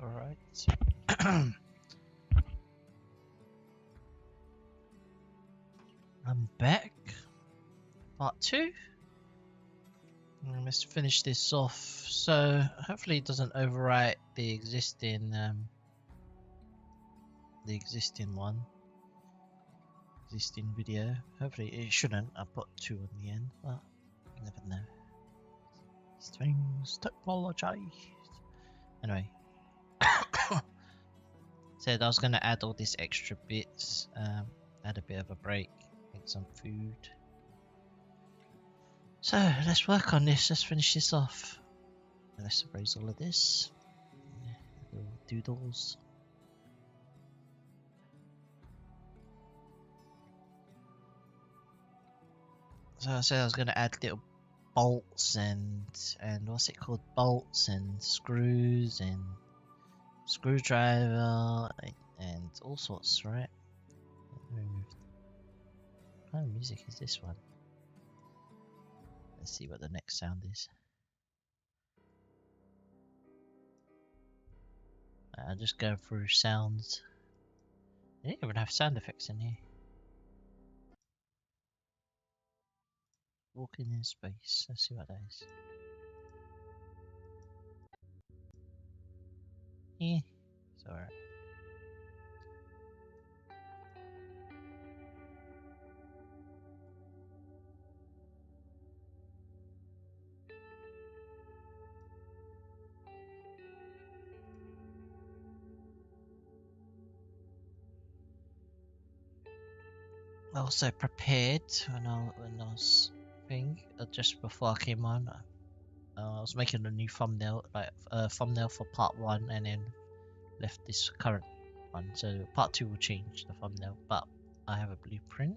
Alright. I'm back. Part 2. Let's finish this off. So hopefully it doesn't overwrite the existing one. Existing video. Hopefully it shouldn't. I put 2 on the end, but you never know. These things, technology. Anyway. Said I was gonna add all these extra bits, add a bit of a break, make some food. So let's work on this, let's finish this off. Let's erase all of this. Little doodles. So I said I was gonna add little bolts and what's it called? Bolts and screws and screwdriver and all sorts, right? What kind of music is this one? Let's see what the next sound is. I'll just go through sounds. They didn't even have sound effects in here. Walking in space. Let's see what that is. Yeah, it's alright. I also prepared when I was just before I came on. I was making a new thumbnail, like a thumbnail for part 1, and then left this current one. So part 2 will change the thumbnail, but I have a blueprint.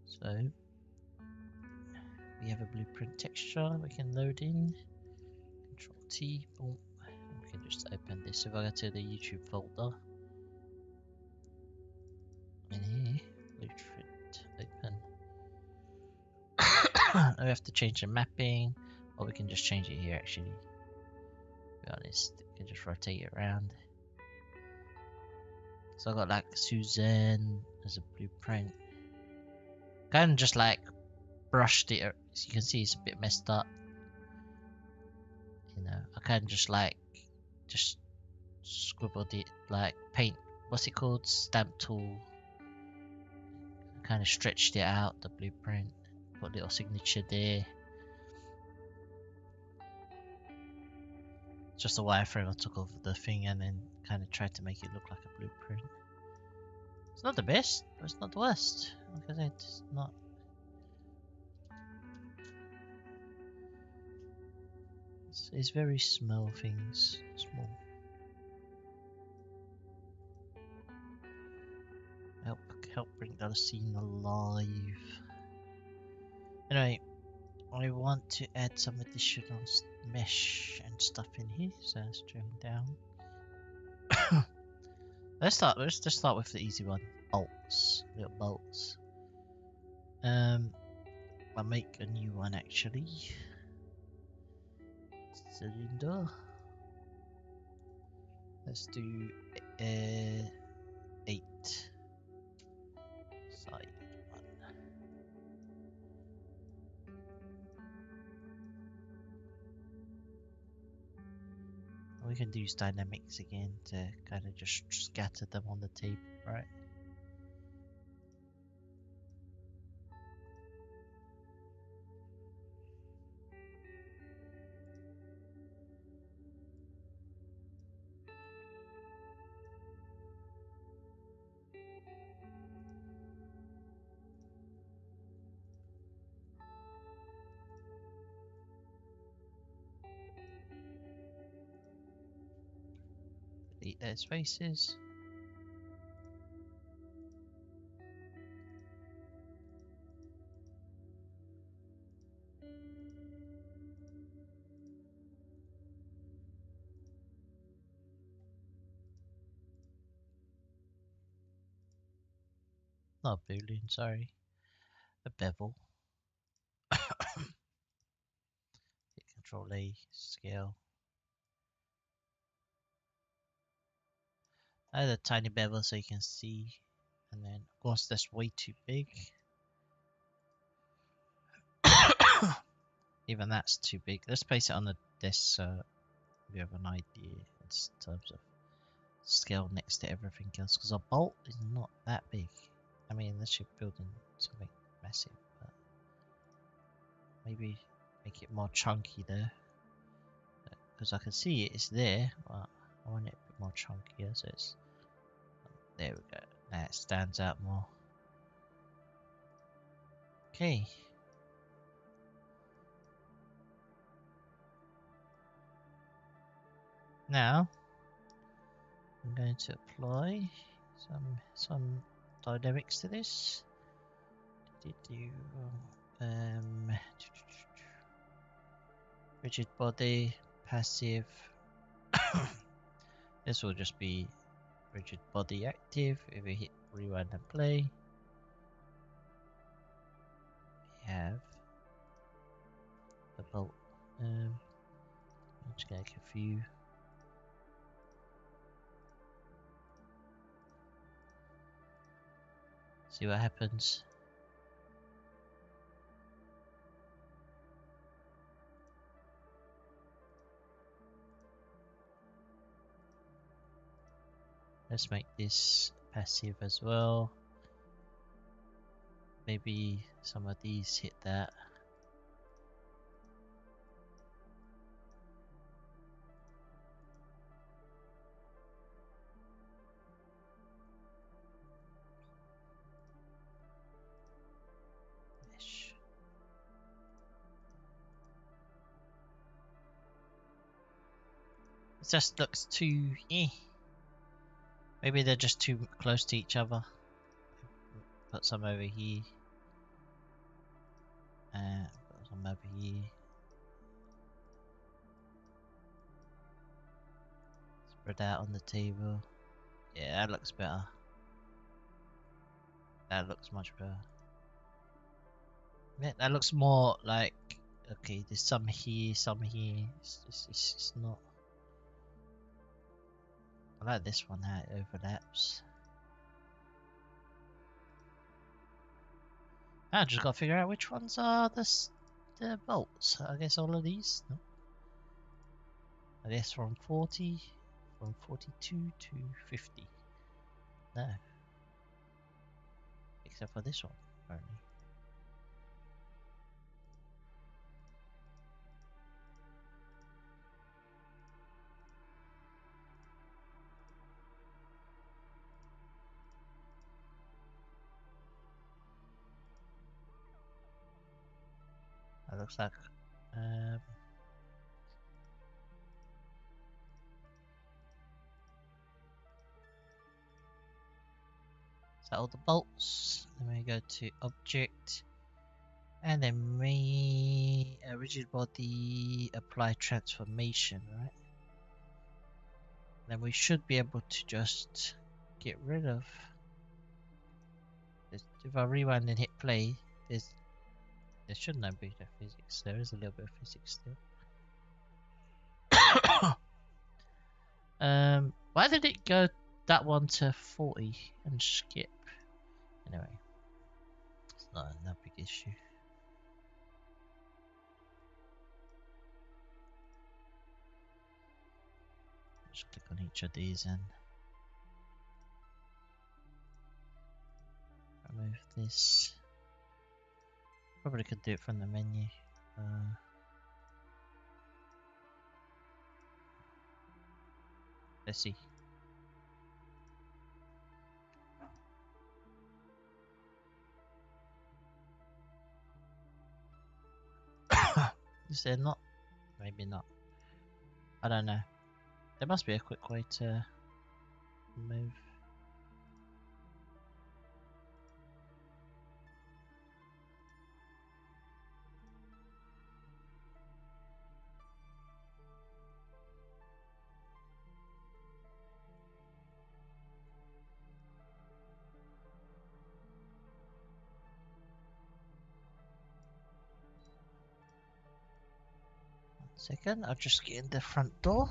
So we have a blueprint texture we can load in. Control T, boom. We can just open this. If I go to the YouTube folder, in here, blueprint open. We have to change the mapping, or we can just change it here actually. To be honest, we can just rotate it around. So I got like Suzanne as a blueprint. Kind of just like brushed it, as you can see it's a bit messed up. You know, I kind of just scribbled it, like paint, what's it called, stamp tool. Kind of stretched it out, the blueprint, put a little signature there. Just a wireframe I took off the thing and then kind of tried to make it look like a blueprint. It's not the best, but it's not the worst. Like I said, it's not. It's very small things, small. Help bring the scene alive. Anyway, I want to add some additional mesh and stuff in here, so let's trim down. Let's just start with the easy one. Bolts, little bolts. I'll make a new one actually. Cylinder. Let's do 8 side one. We can use dynamics again to kind of just scatter them on the table, right? Delete their spaces. Not a boolean, sorry. A bevel. Hit Control A, scale. I had a tiny bevel so you can see, and then of course that's way too big. Even that's too big. Let's place it on the desk so we have an idea in terms of scale next to everything else. Because a bolt is not that big. I mean, unless you're building something massive, but maybe make it more chunky there. Because I can see it's there, but I want it a bit more chunkier. So it's there we go. Now it stands out more. Okay. Now I'm going to apply some dynamics to this. Rigid body, passive. This will just be rigid body active. If we hit rewind and play, we have the bolt. I'm just going to make a few. See what happens. Let's make this passive as well. Maybe some of these hit that. Mesh. It just looks too Maybe they're just too close to each other. Put some over here. Put some over here. Spread out on the table. Yeah, that looks better. That looks much better. Yeah, that looks more like, okay, there's some here, some here. It's not. I like this one, how it overlaps. I just gotta figure out which ones are the bolts. I guess all of these. No. I guess from 40, from 42 to 50. No. Except for this one, apparently. That looks like is that all the bolts? Then we go to object and then a rigid body apply transformation, right? Then we should be able to just get rid of this. If I rewind and hit play, there should not be the physics. There is a little bit of physics still. Why did it go that one to 40 and skip? Anyway, it's not a big issue. Just click on each of these and remove this. Probably could do it from the menu. Let's see. Is there not? Maybe not. I don't know. There must be a quick way to move. Second, I'll just get in the front door.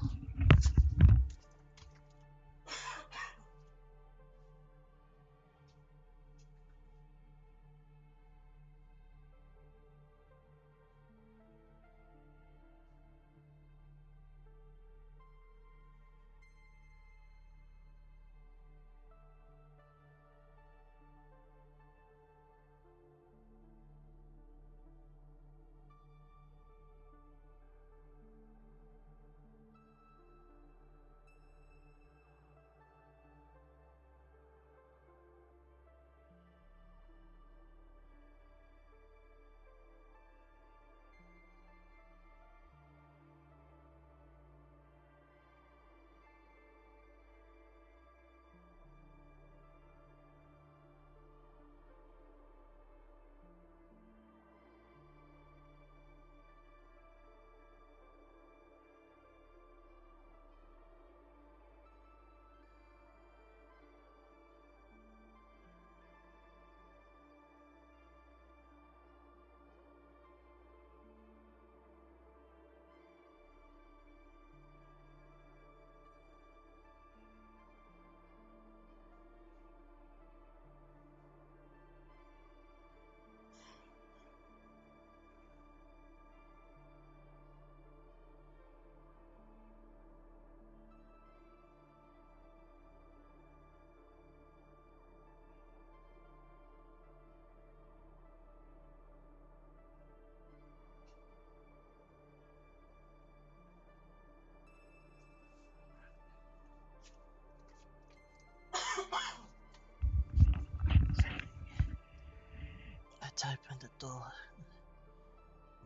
to open the door.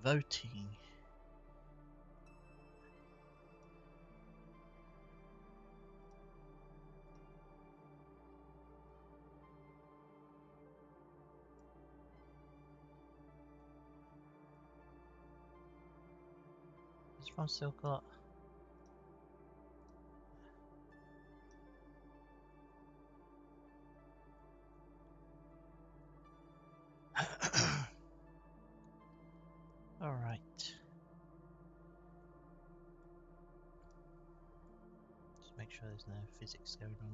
Voting. This one still got. Alright. Just make sure there's no physics going on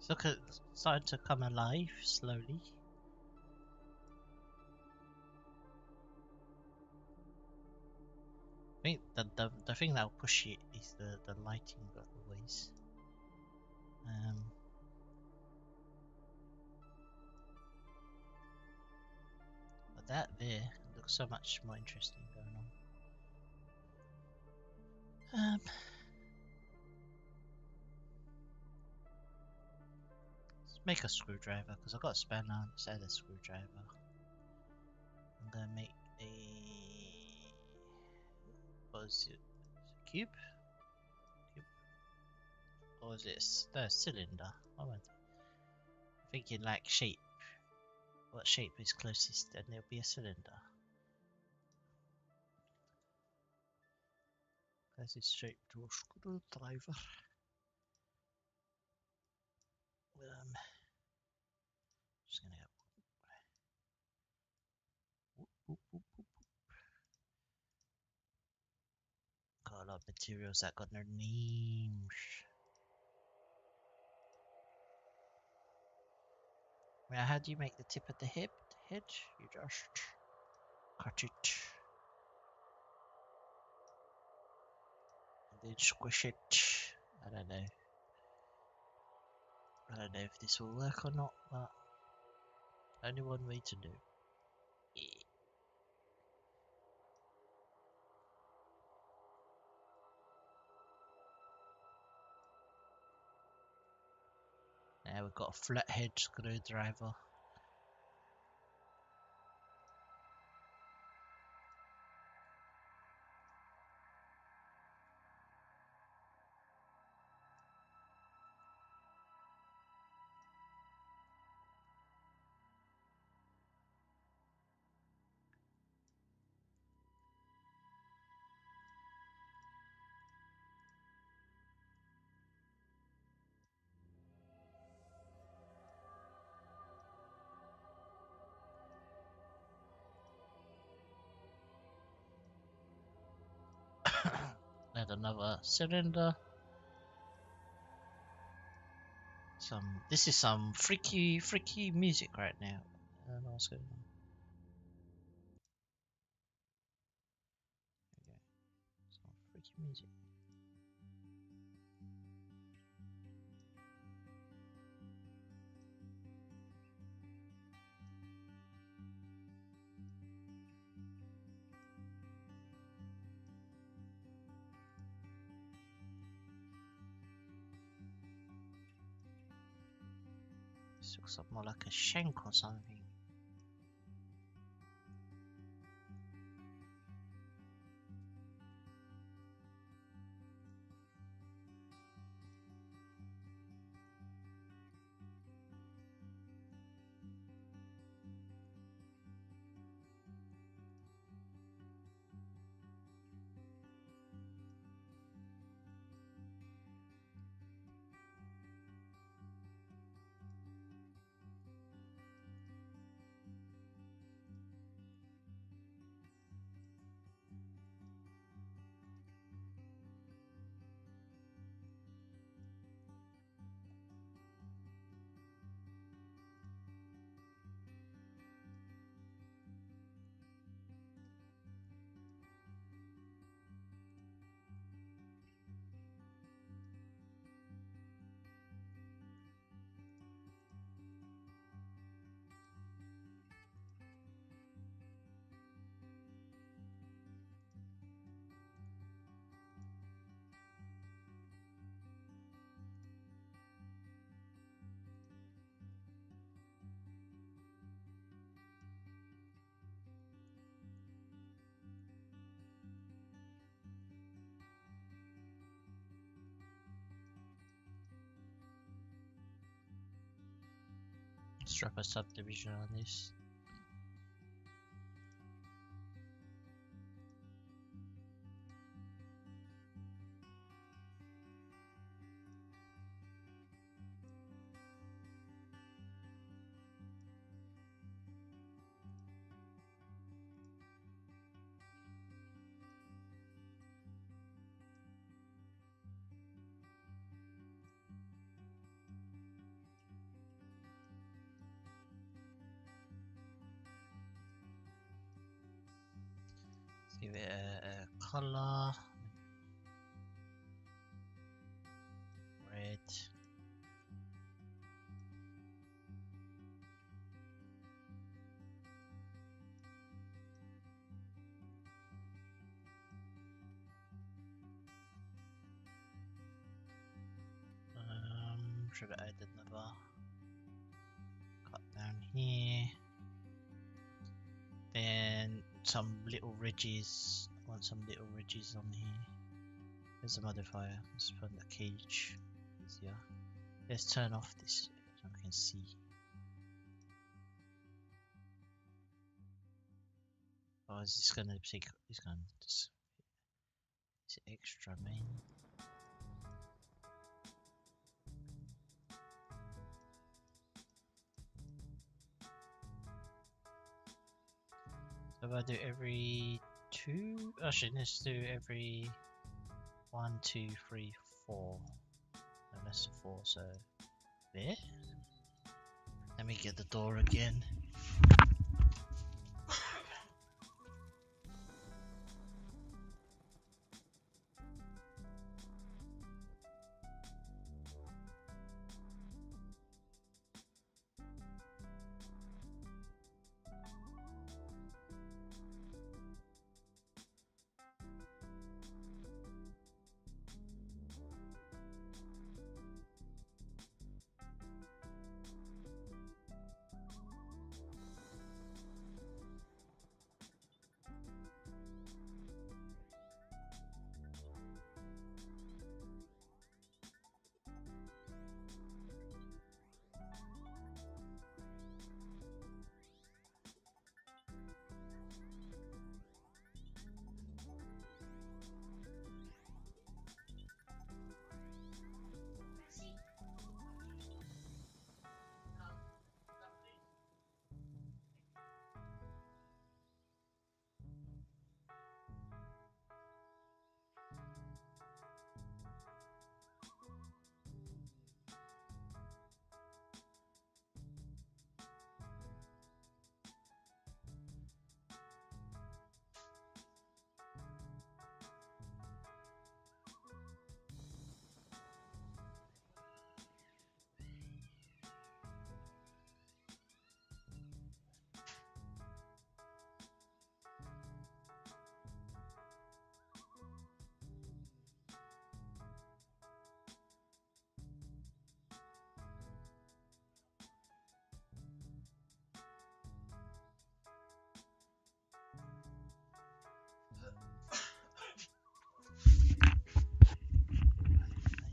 here. It's starting to come alive slowly. I think the thing that'll push it is the lighting, but always. But that there looks so much more interesting going on. Let's make a screwdriver because I've got a spare now instead of a screwdriver. I'm gonna make a what is it? Cube? Or is it a cylinder? I'm thinking like shape. What shape is closest? And it'll be a cylinder. Closest shape to a screwdriver. Just gonna go. Whoop, whoop, whoop. Got a lot of materials that got their names. Now, how do you make the tip of the head? You just cut it and then squish it. I don't know. I don't know if this will work or not, but only one way to do. Now we've got a flathead screwdriver. Add another cylinder. This is some freaky music right now. I don't know what's going on. Okay. Some freaky music. This looks more like a shank or something. Let's drop a subdivision on this. Give it a color, red. Should have added another cut down here. Then some little ridges. I want some little ridges on here. There's a modifier. Let's put the cage easier. Let's turn off this so I can see. Oh, is this gonna take? It's gonna just. It's extra, man. So if I do every 2, actually let's do every 1, 2, 3, 4. No, that's 4, so there. Let me get the door again.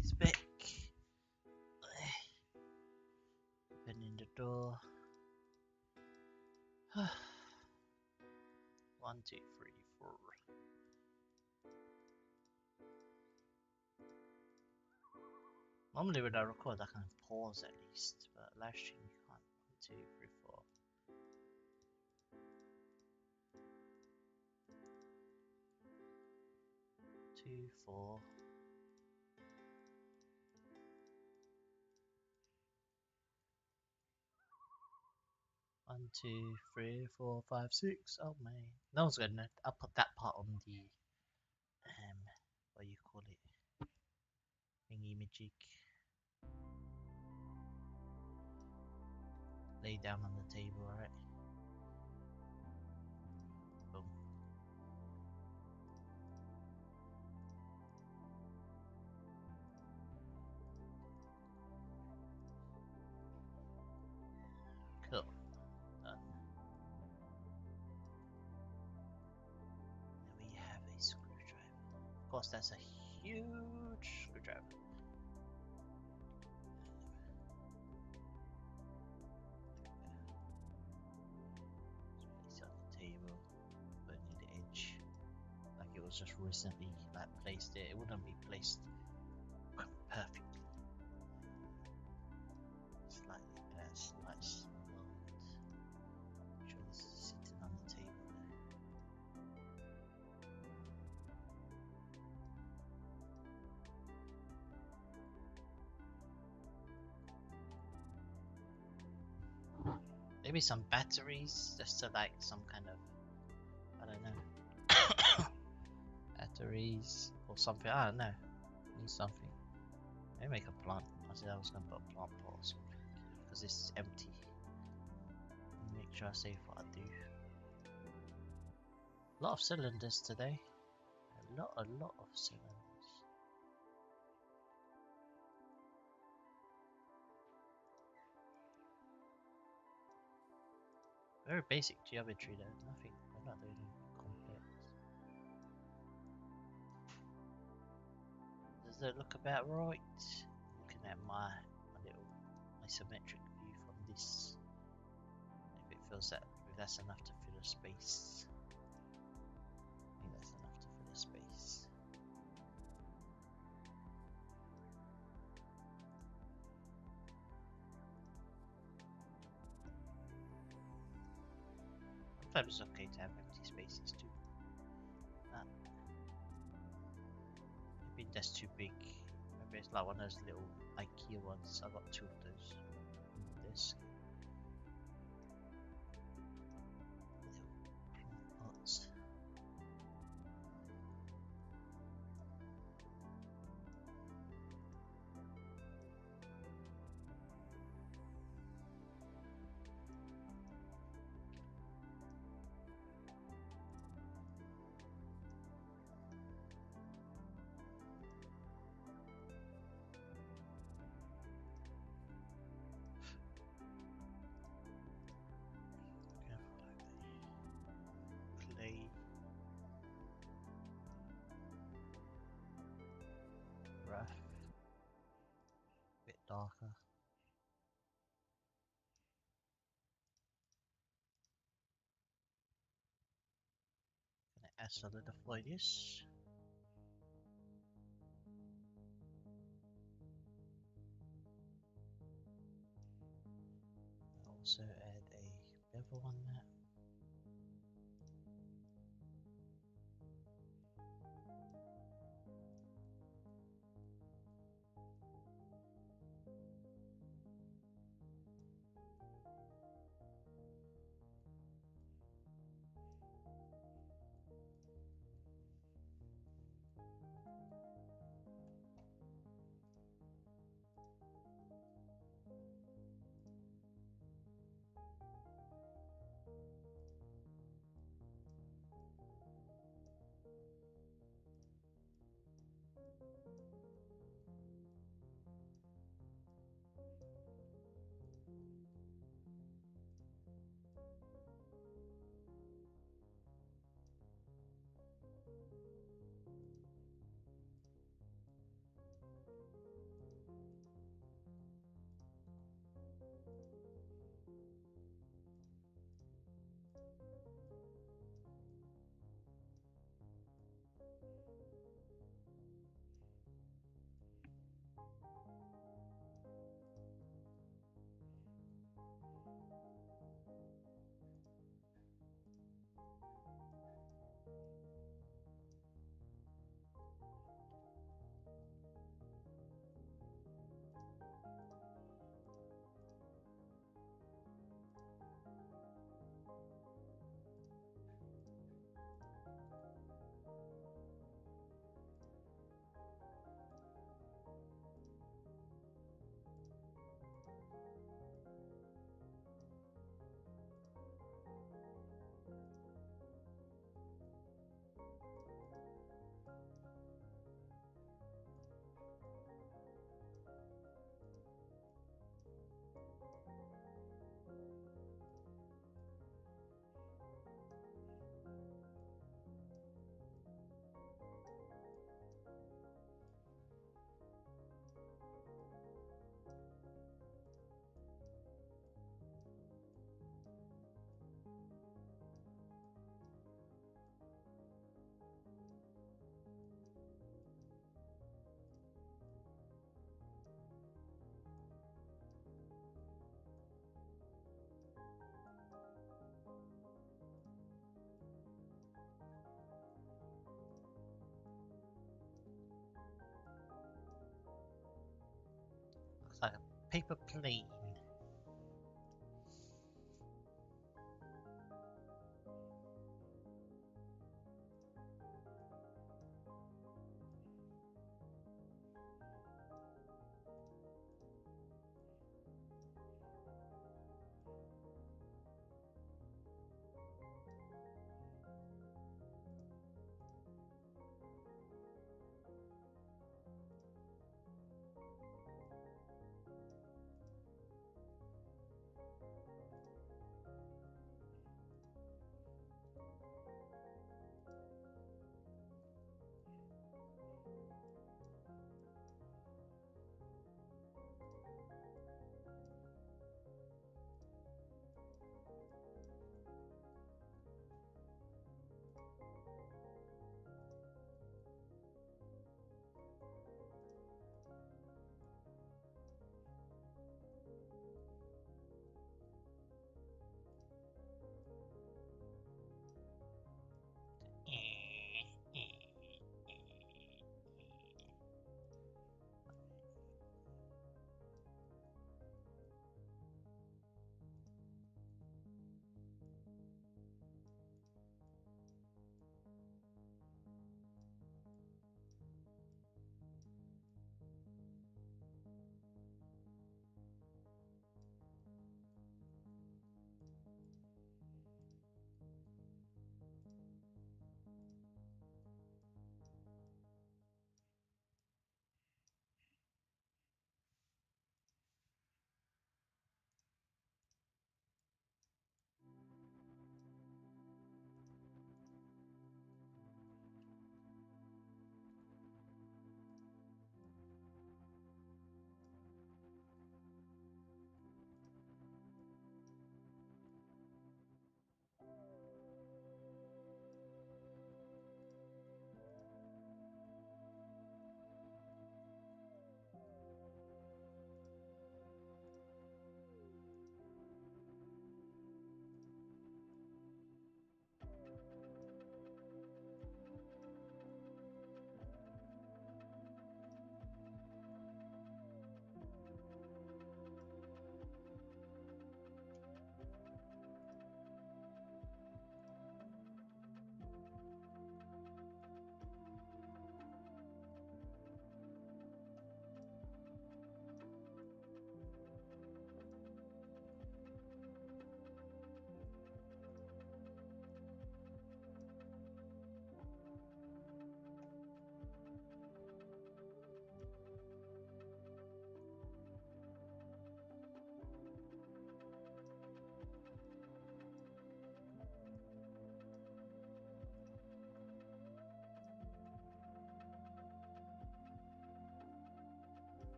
He's back. Opening the door. 1, 2, 3, 4. Normally when I record I can pause at least, but live stream you can't. 1, 2, 3, 4. 2, 4. 1, 2, 3, 4, 5, 6. Oh man, no one's gonna. I'll put that part on the what do you call it? Thingy magic. Lay down on the table, right? Boom. Cool. Done. Then we have a screwdriver. Of course, that's a huge screwdriver. just recently like placed it, it wouldn't be placed perfectly. Slightly slice involved. Make sure this is sitting on the table there. Maybe some batteries, just to like some kind of, I don't know, batteries or something. I don't know. Need something. Maybe make a plant. I said I was gonna put a plant pot or something because this is empty. Make sure I save what I do. A lot of cylinders today. A lot of cylinders. Very basic geometry though. Nothing. I'm not doing anything complex. Does it look about right? Looking at my little isometric view from this. If it feels that, if that's enough to fill a space. I think that's enough to fill a space. Sometimes it's okay to have empty spaces too. Maybe that's too big. Maybe it's like one of those little IKEA ones. I got 2 of those. This. Little plant pots. Clay. Rough. Bit darker. Gonna solidify this. Also add a bevel on that. like a paper plane.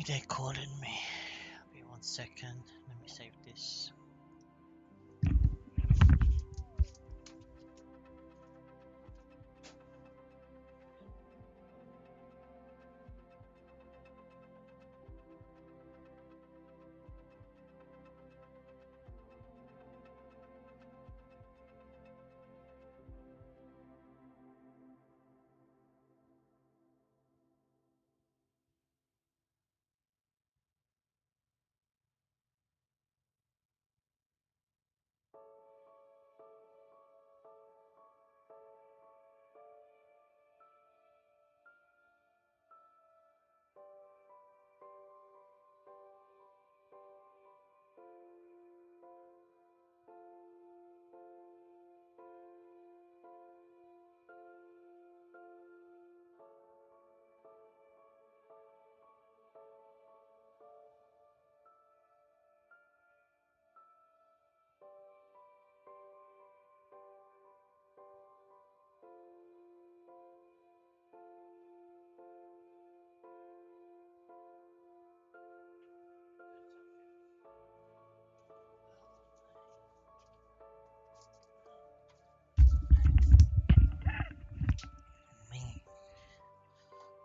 They're calling me. Be 1 second. Let me save this.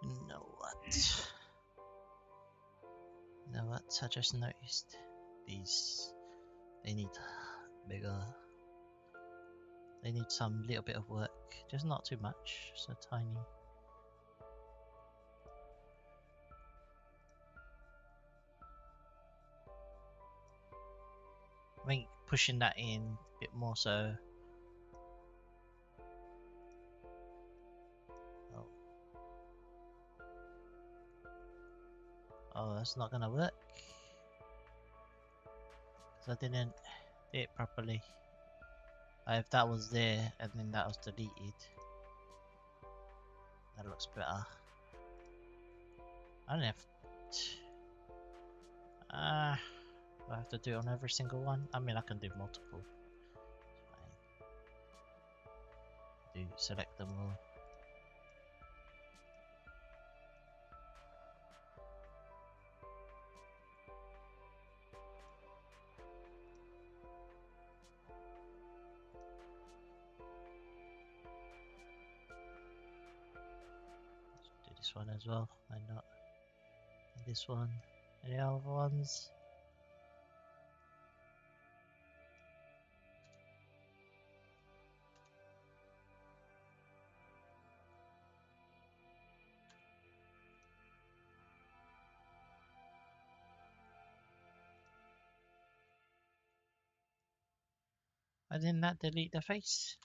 You know what? I just noticed these They need bigger. They need some little bit of work, just not too much, so tiny. I think pushing that in a bit more so. Oh, that's not gonna work. Because I didn't do it properly. If that was there and then that was deleted, that looks better. I don't have. Do I have to do it on every single one? I mean, I can do multiple. Fine. Do select them all. Do this one as well. Why not? And this one. Any other ones? Why didn't that delete the face?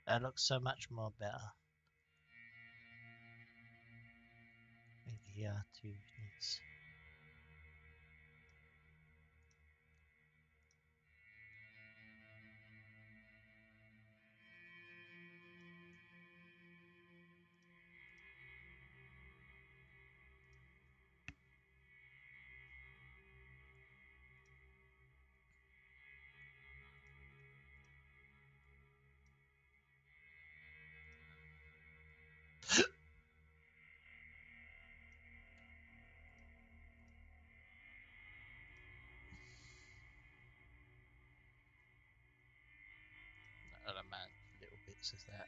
That looks so much more better. I think here too needs. Other man, little bits of that.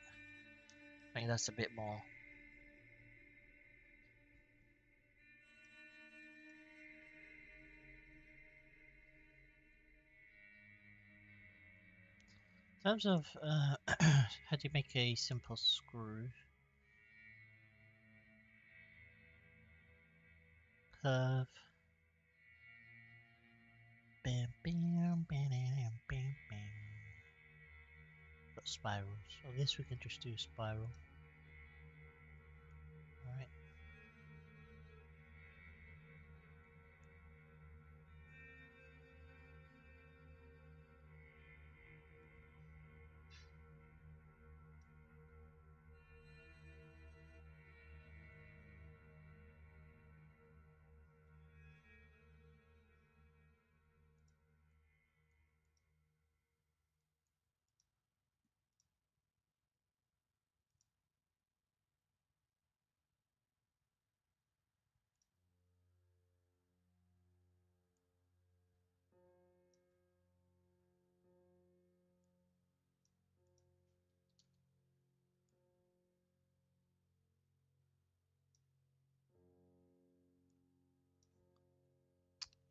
I think that's a bit more. In terms of how do you make a simple screw? Curve. Bam, bam, bam, bam, bam, bam. Got spirals. I guess we can just do spiral. Alright.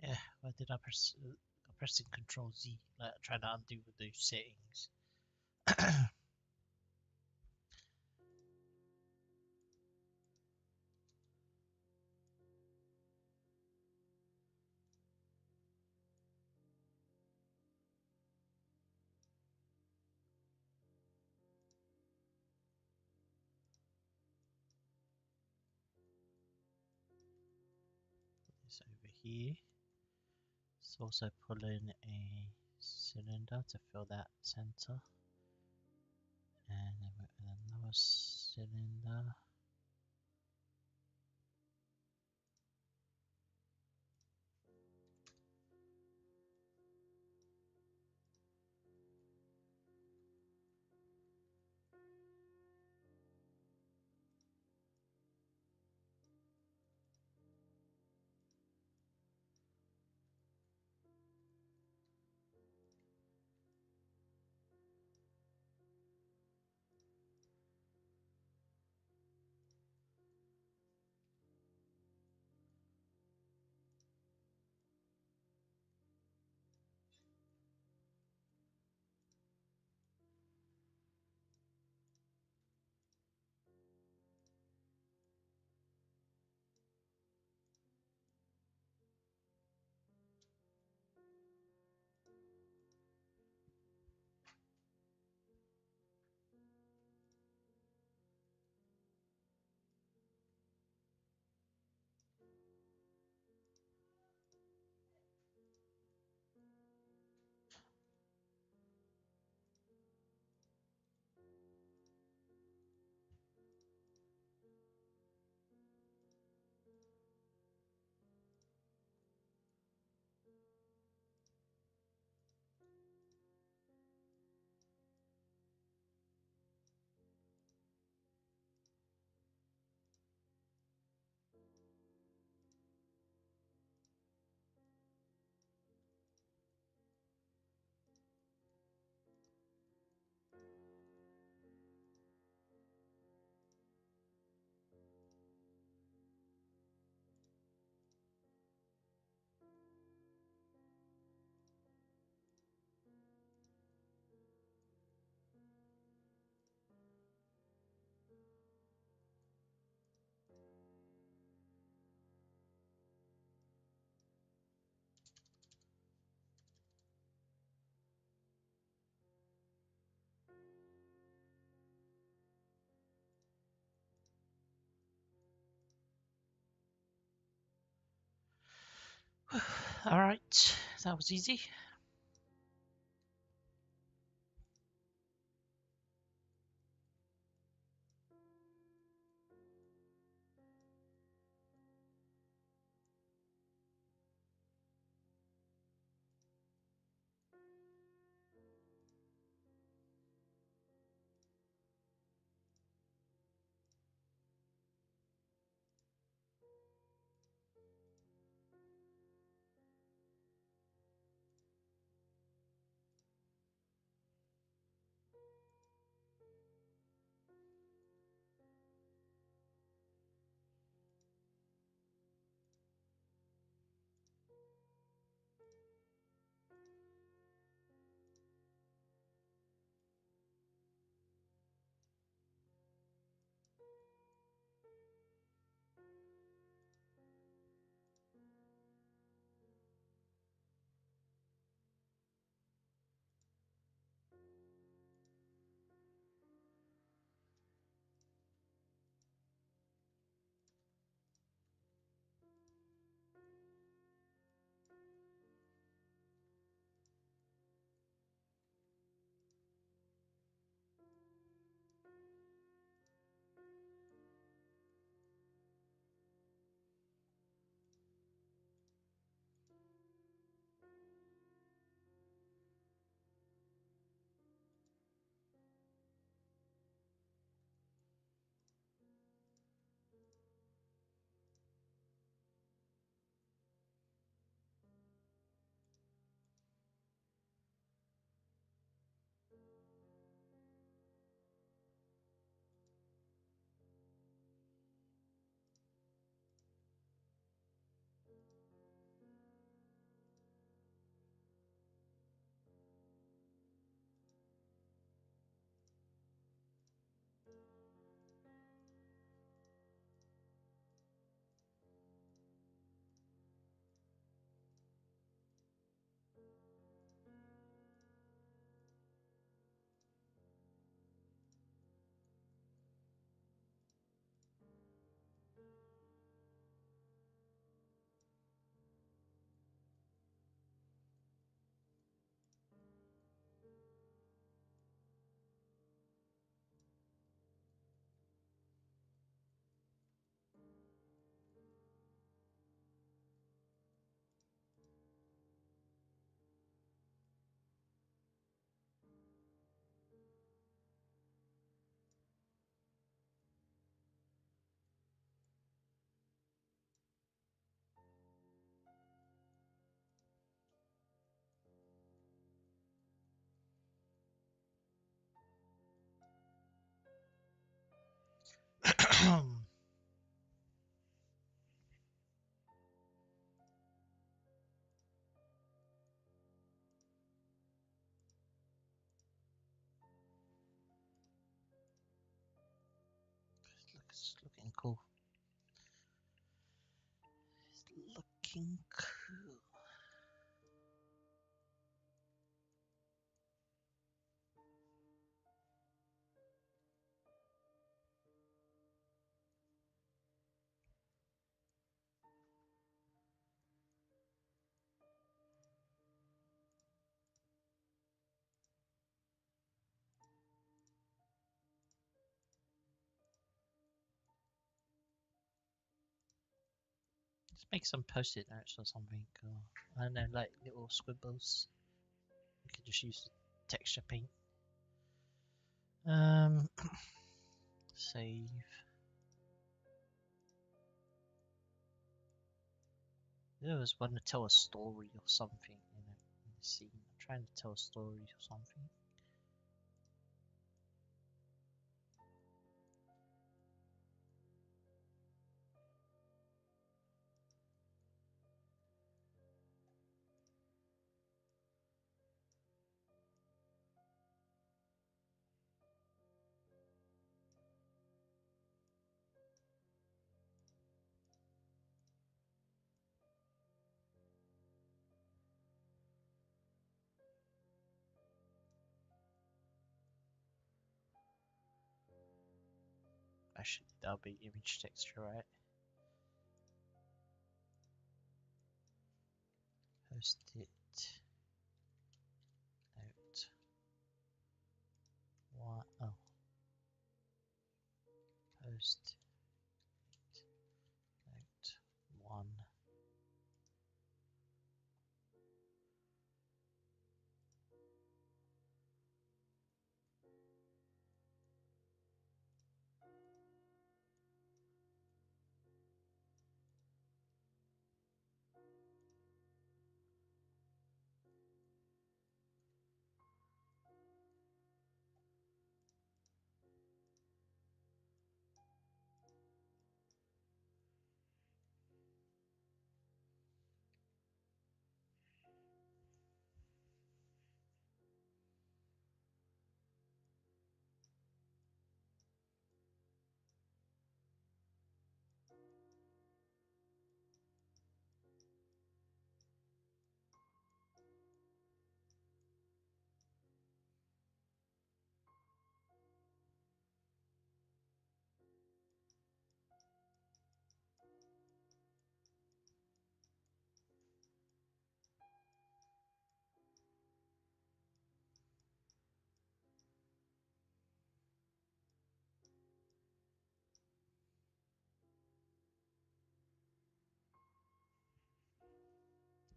Yeah, why did I press pressing Control Z, like trying to undo those settings. This over here. It's also pulling a cylinder to fill that center. And then another cylinder. Alright, that was easy. It's looking cool. It's looking cool. Let's make some post-it notes or something. Or, I don't know, like little scribbles. You could just use texture paint. Save. I was want to tell a story or something, you know, in the scene. I'm trying to tell a story or something. Actually, that'll be image texture, right? Post-it note. What? Oh, post-it note 1.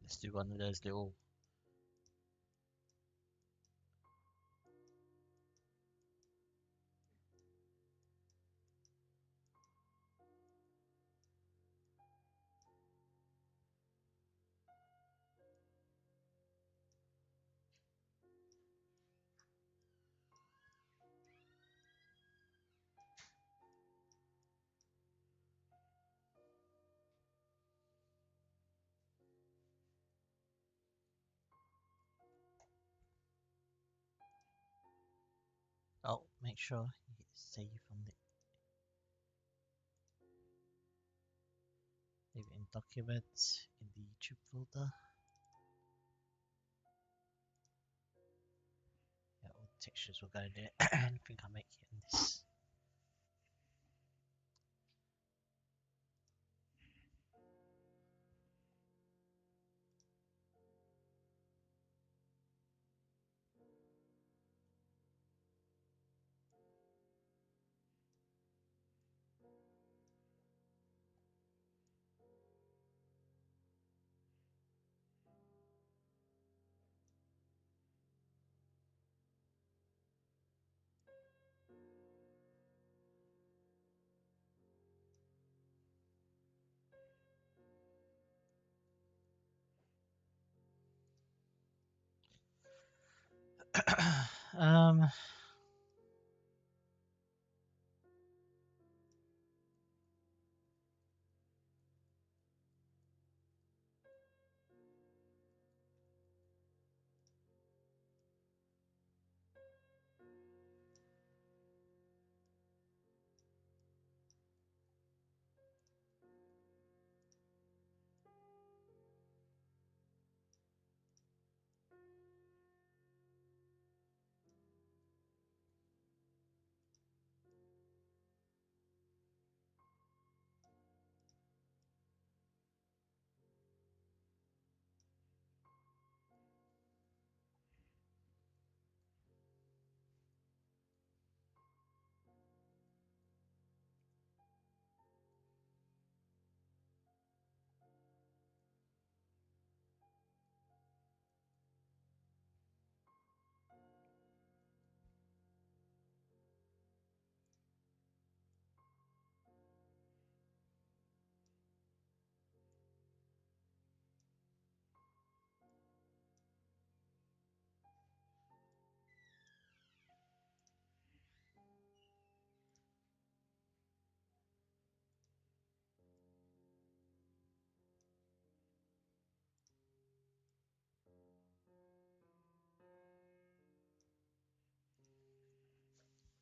Let's do one of those little. Oh, make sure you hit save on the. Leave it in documents in the YouTube folder. Yeah, all the textures will go in there. I think I'll make it in this. um,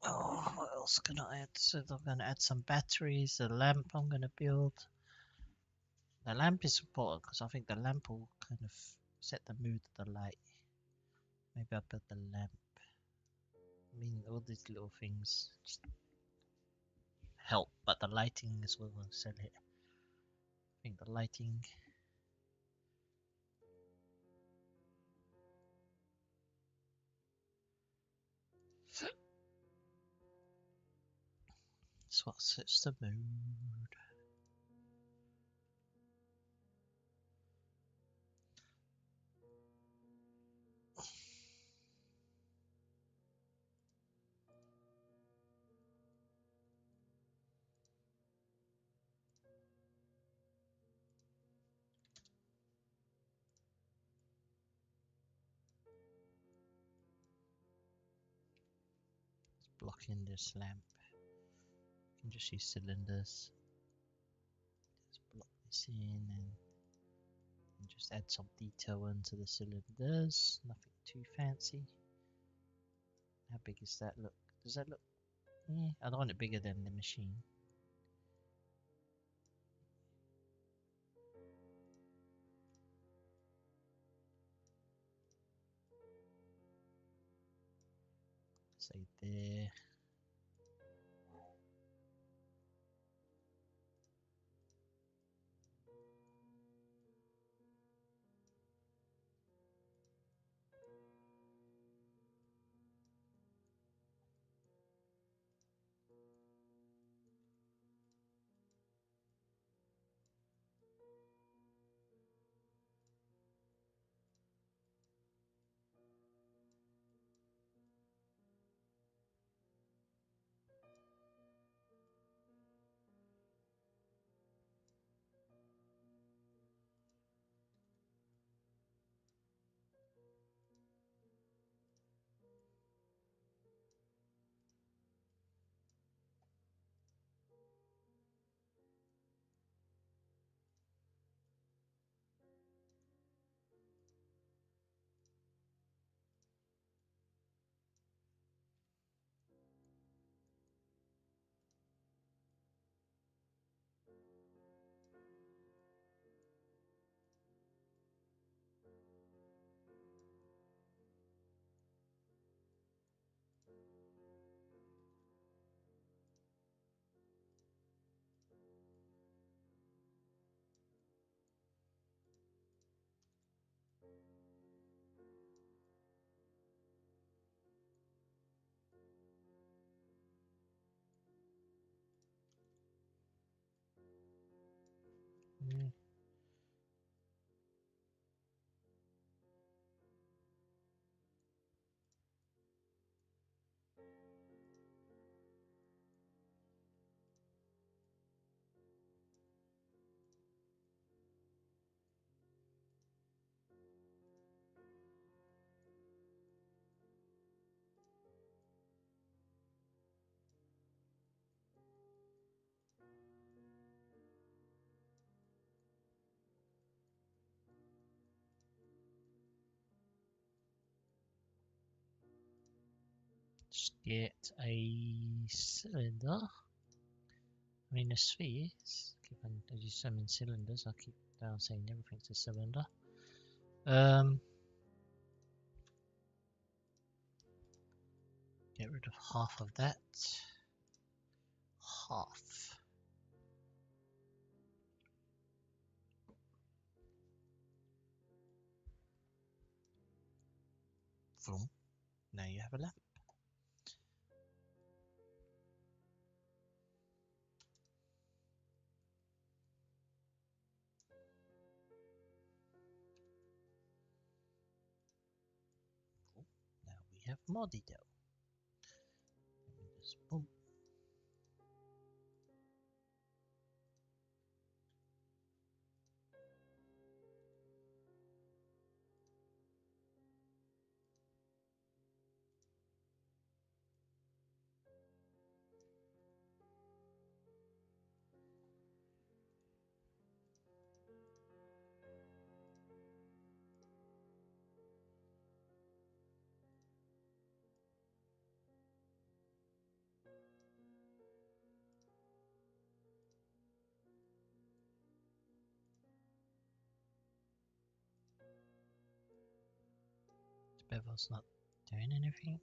oh, what else can I add? So I'm going to add some batteries, a lamp I'm going to build. The lamp is important because I think the lamp will kind of set the mood of the light. Maybe I'll build the lamp. I mean, all these little things just help, but the lighting as well will sell it. I think the lighting. That's what sets the mood. Blocking this lamp. You can just use cylinders. Just block this in and just add some detail into the cylinders. Nothing too fancy. How big is that? Look, does that look? Yeah, I don't want it bigger than the machine. Say there. Yeah. Just get a cylinder. I mean, a sphere. Given as you summon cylinders, I keep down saying everything's a cylinder. Get rid of half of that. Half. Boom. Now you have a lamp. Cool. Now we have more detail. Just boom. The bevel's not doing anything.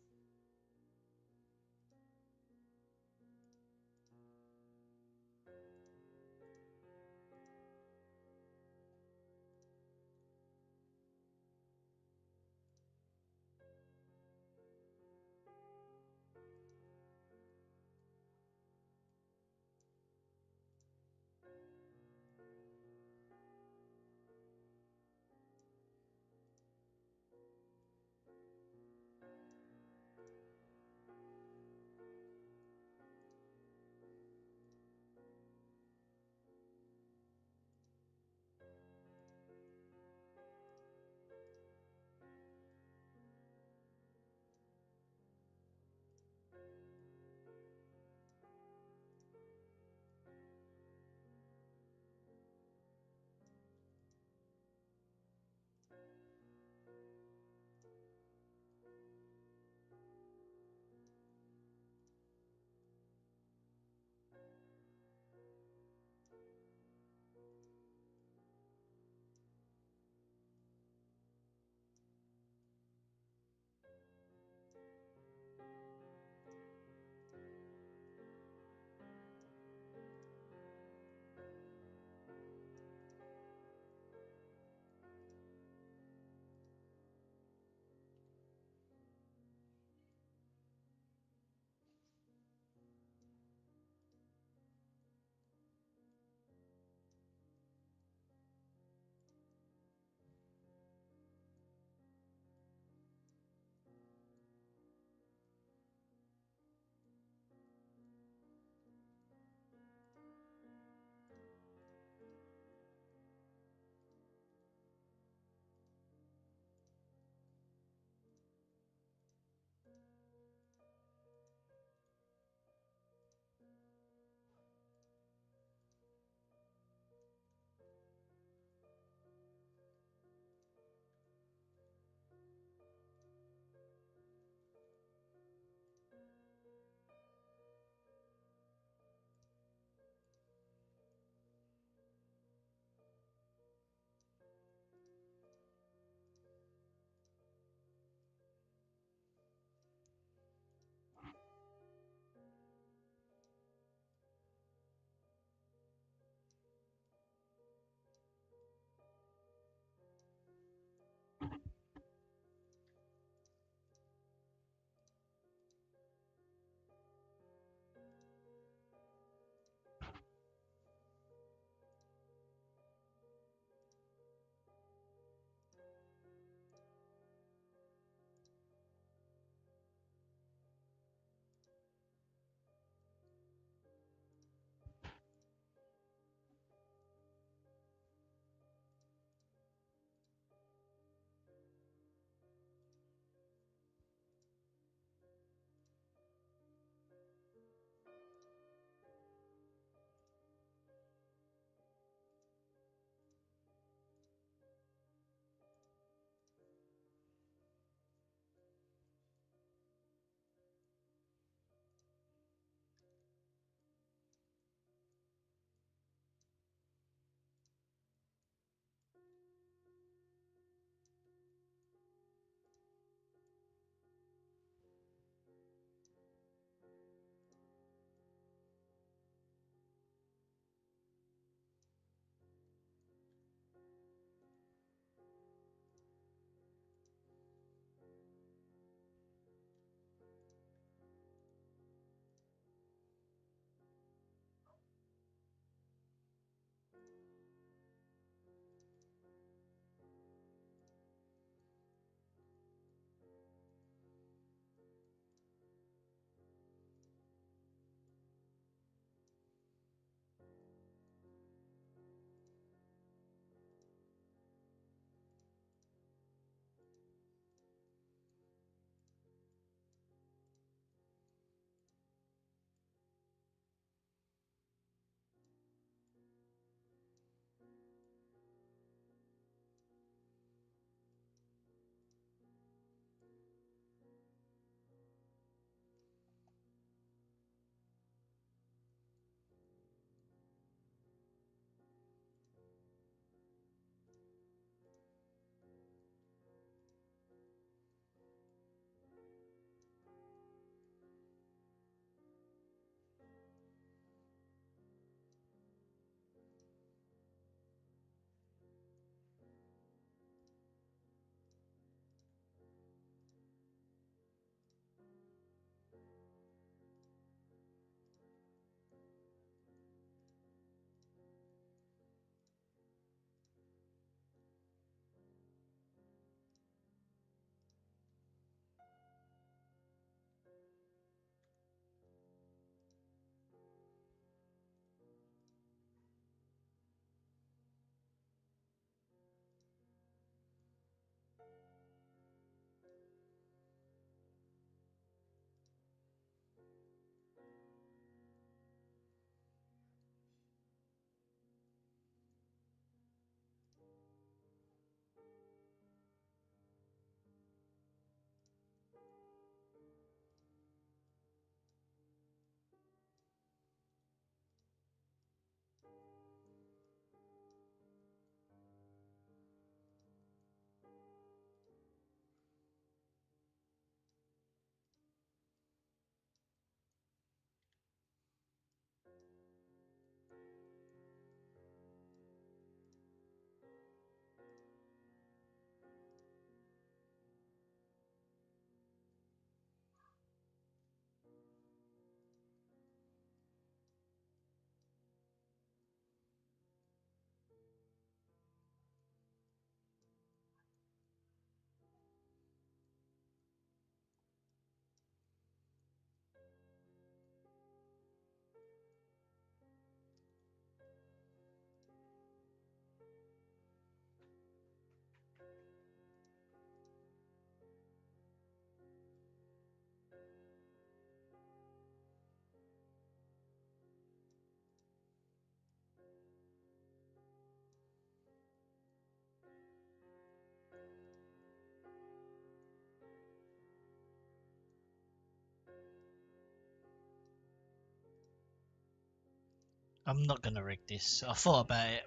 I'm not gonna rig this. I thought about it.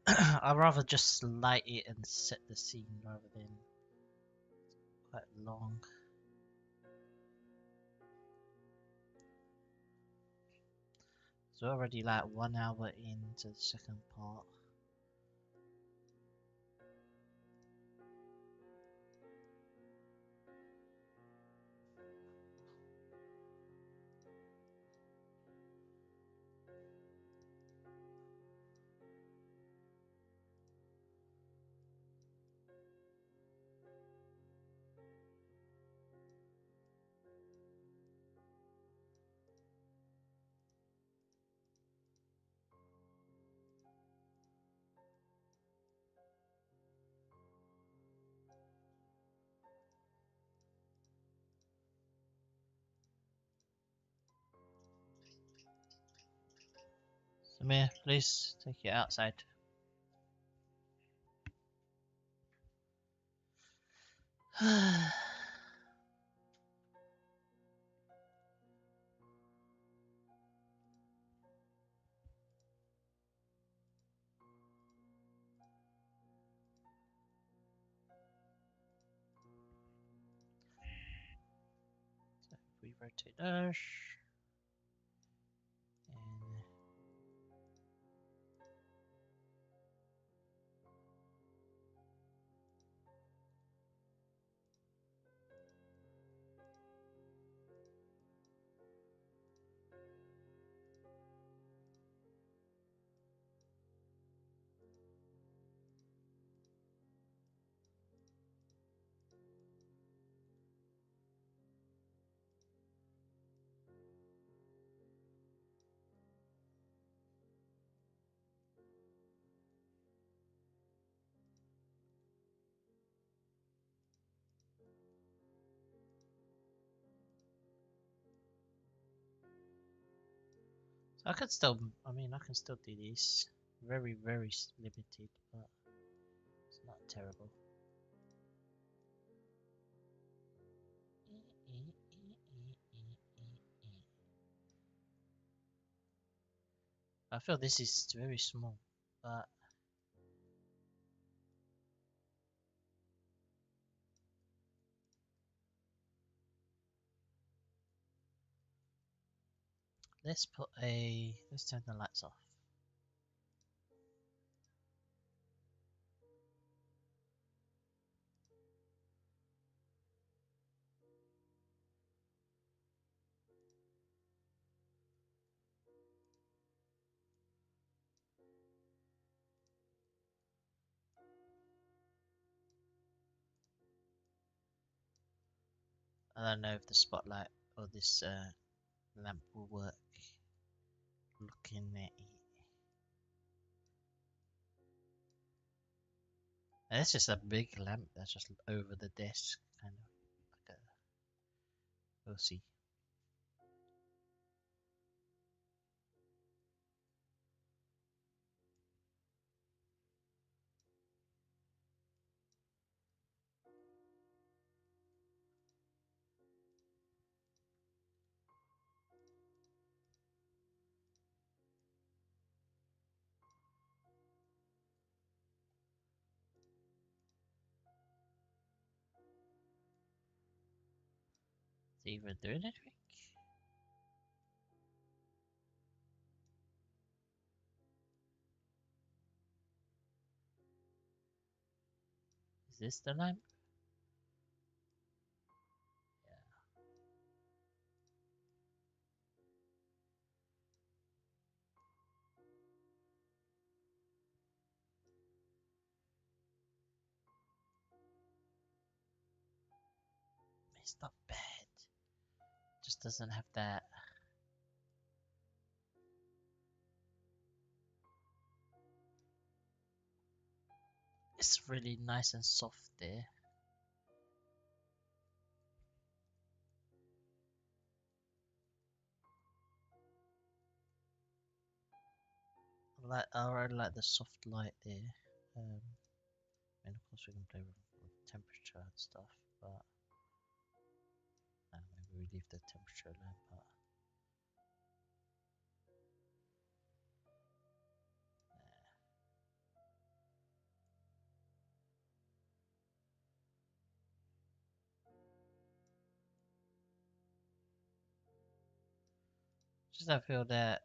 I'd rather just light it and set the scene rather than quite long. So already like 1 hour into the second part. Samir, please take it outside. So if we rotate dash and I could still, I mean, I can still do this. Very, very limited, but it's not terrible. I feel this is very small, but let's turn the lights off. I don't know if the spotlight or this lamp will work. Looking at it. And it's just a big lamp that's just over the desk, kind of like a. We'll see. Is it even doing anything? Is this the lamp? Yeah. It's not bad. Just doesn't have that. It's really nice and soft there. I really like the soft light there. And of course we can play with temperature and stuff, but maybe we leave the temperature lamp. But Just I feel that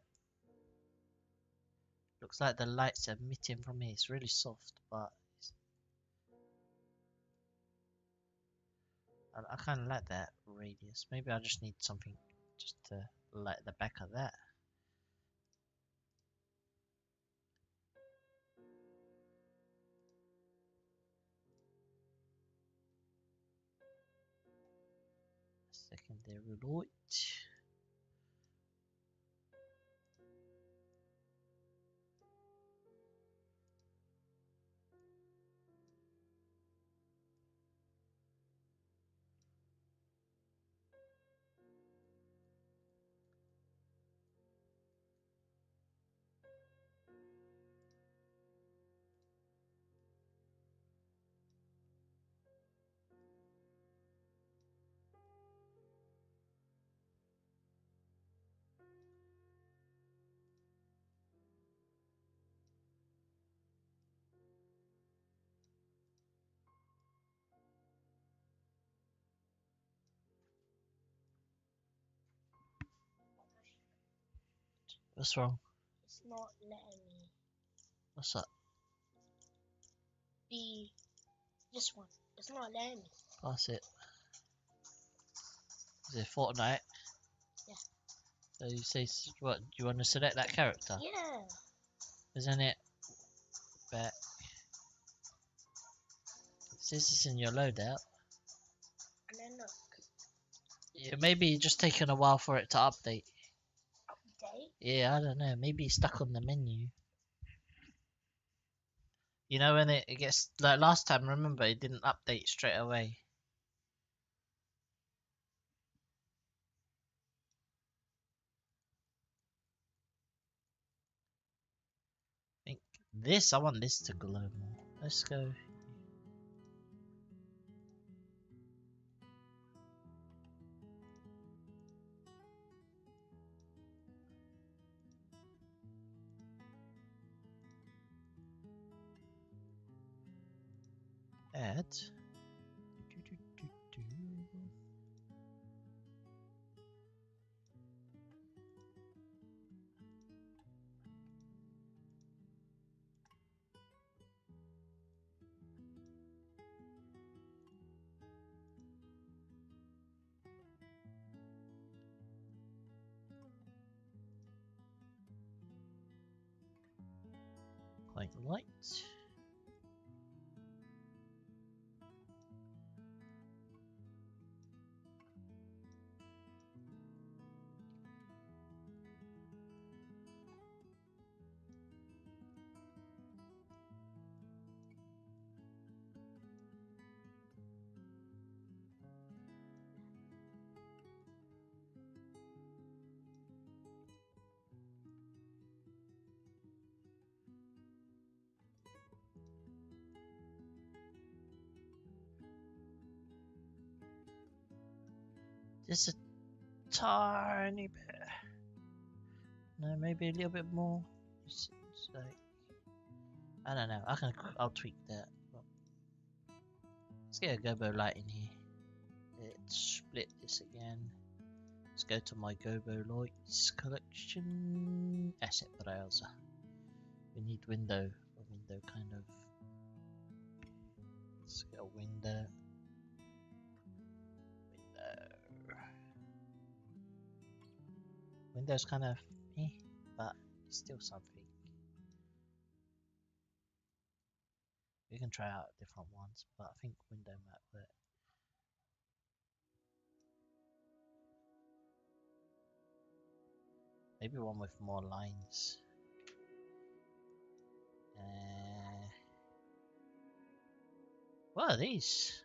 looks like the light's emitting from here. It's really soft, but I kind of like that radius. Maybe I just need something just to light the back of that. Secondary light. What's wrong? It's not letting me. What's up? This one. It's not letting me. Pass it. Is it Fortnite? Yeah. So you say what? Do you want to select that character? Yeah. Isn't it back? It says it's in your loadout. And then look. Yeah, maybe just taking a while for it to update. Update? Yeah, I don't know. Maybe it's stuck on the menu. You know when it gets like last time, remember it didn't update straight away. I think this, I want this to glow more. Let's go. Add. Quite light. Just a tiny bit. No, maybe a little bit more. It's like, I don't know. I'll tweak that. Let's get a gobo light in here. Let's split this again. Let's go to my gobo lights collection. Asset browser. We need window. A window kind of. Let's get a window. Window's kind of but it's still something. We can try out different ones, but I think window might work. Maybe one with more lines. What are these?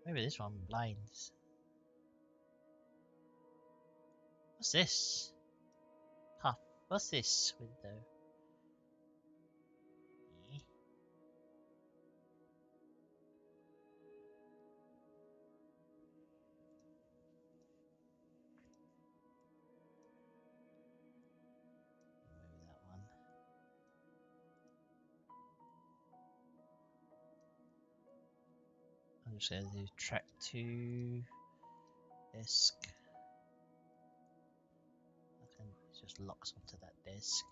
Maybe this one blinds. What's this? Huh, what's this window? Maybe that one. I'm just going to do track 2 disk. just locks onto that desk.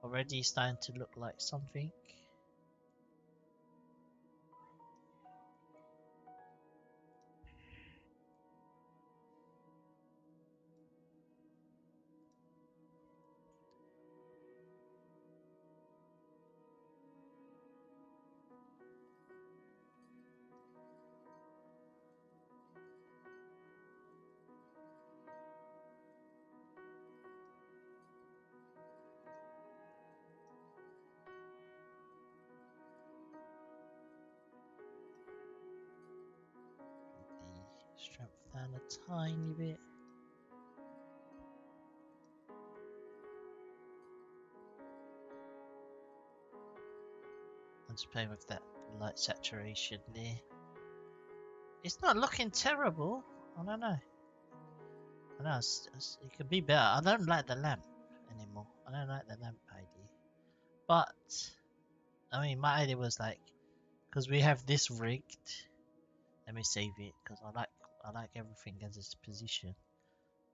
Already starting to look like something. The strength down a tiny bit. I'm just playing with that light saturation there. It's not looking terrible. I don't know. I know it could be better. I don't like the lamp anymore. I don't like the lamp idea. But I mean, my idea was like, because we have this rigged. Let me save it because I like everything as its position.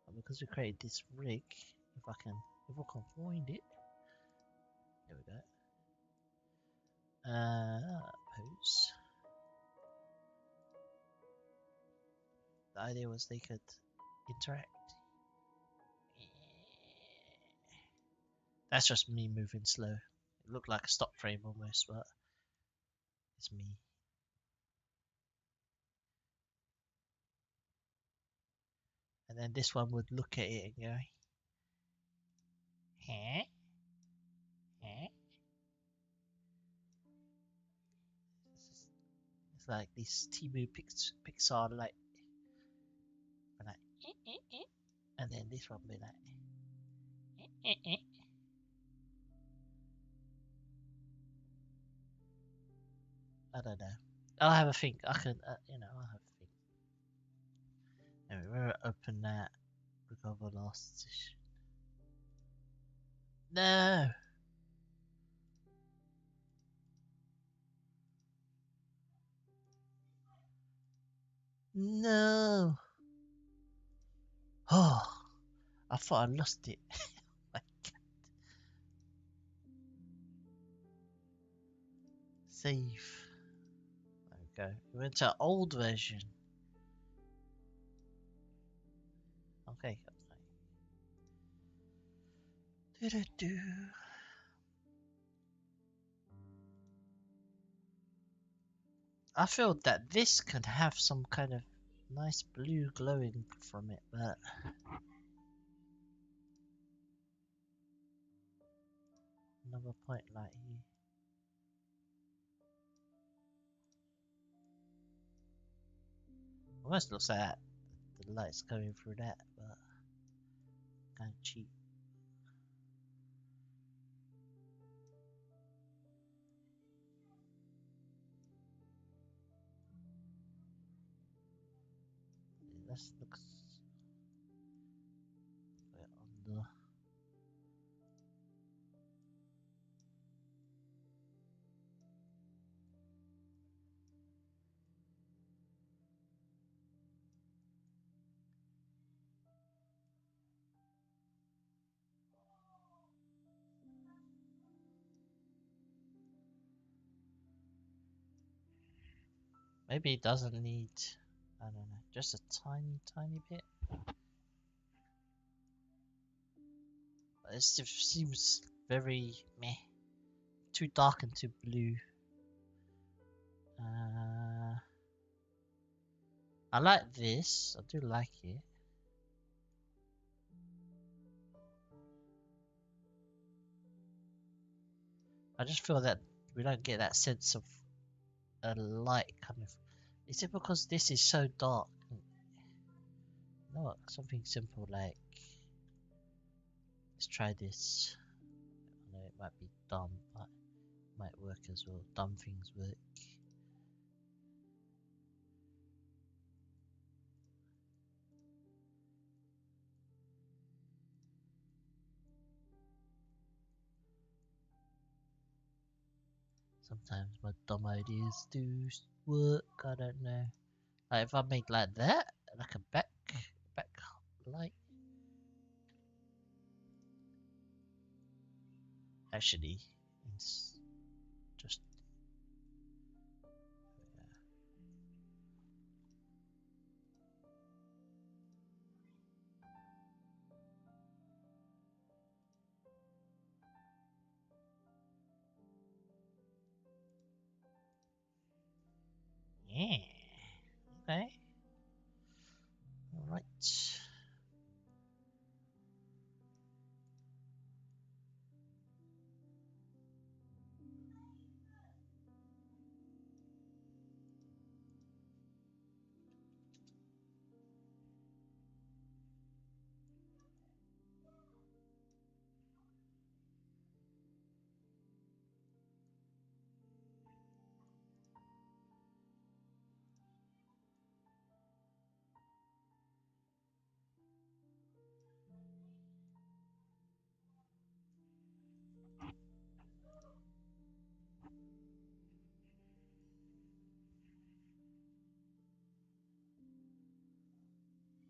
But because we created this rig, if I can find it, there we go. Pose. The idea was they could interact. That's just me moving slow. It looked like a stop frame almost, but it's me. And then this one would look at it and go, huh? Huh? It's like this Timu Pixar like, and then this one be like, I don't know. I'll have a think. I can, I'll have a think. Anyway, we're open that. Recover last session. No! No! Oh! I thought I lost it. My God. Save. There we go. We went to old version. Okay. Do-do-do. I feel that this could have some kind of nice blue glowing from it, but another point light here. Almost looks like the light's going through that, but kind of cheap. This looks on the maybe it doesn't need, I don't know, just a tiny bit. But it seems very meh, too dark and too blue. I like this. I do like it. I just feel that we don't get that sense of a light kind of. Is it because this is so dark? You know what? Something simple like, let's try this. I know it might be dumb, but it might work as well. Dumb things work. Sometimes my dumb ideas do work. I don't know. Like if I make like that, like a back light. Actually, it's just yeah. Okay. All right.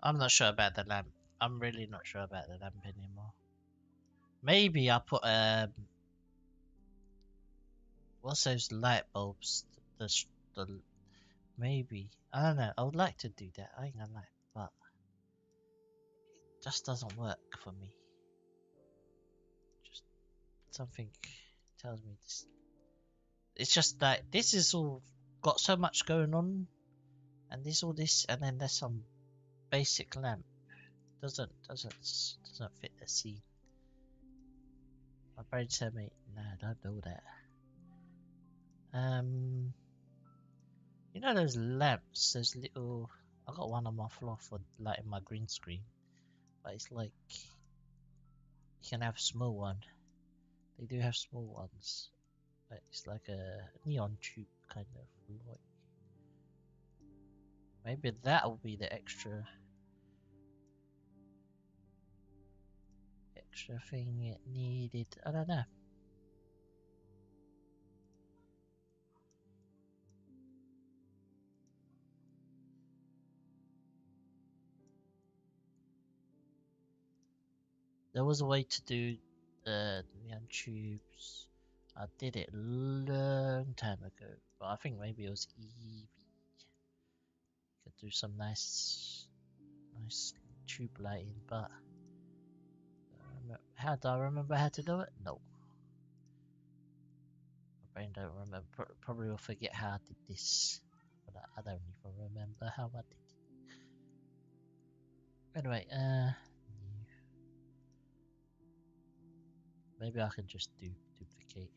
I'm not sure about the lamp. I'm really not sure about the lamp anymore. Maybe I'll put what's those light bulbs? The maybe I don't know. I would like to do that. I ain't gonna lie, but it just doesn't work for me. Just something tells me this. It's just that this is all got so much going on, and there's all this, and then there's some basic lamp. Doesn't fit the scene. My brain said me, no, don't do that. You know those lamps, those little. I got one on my floor for lighting my green screen, but it's like you can have a small one. They do have small ones, but it's like a neon tube kind of light. Maybe that will be the extra thing it needed. I don't know. There was a way to do neon tubes. I did it a long time ago, but I think maybe it was Eevee. Could do some nice tube lighting, but how do I remember how to do it? No, my brain don't remember. Probably will forget how I did this, but I don't even remember how I did it. Anyway, maybe I can just duplicate.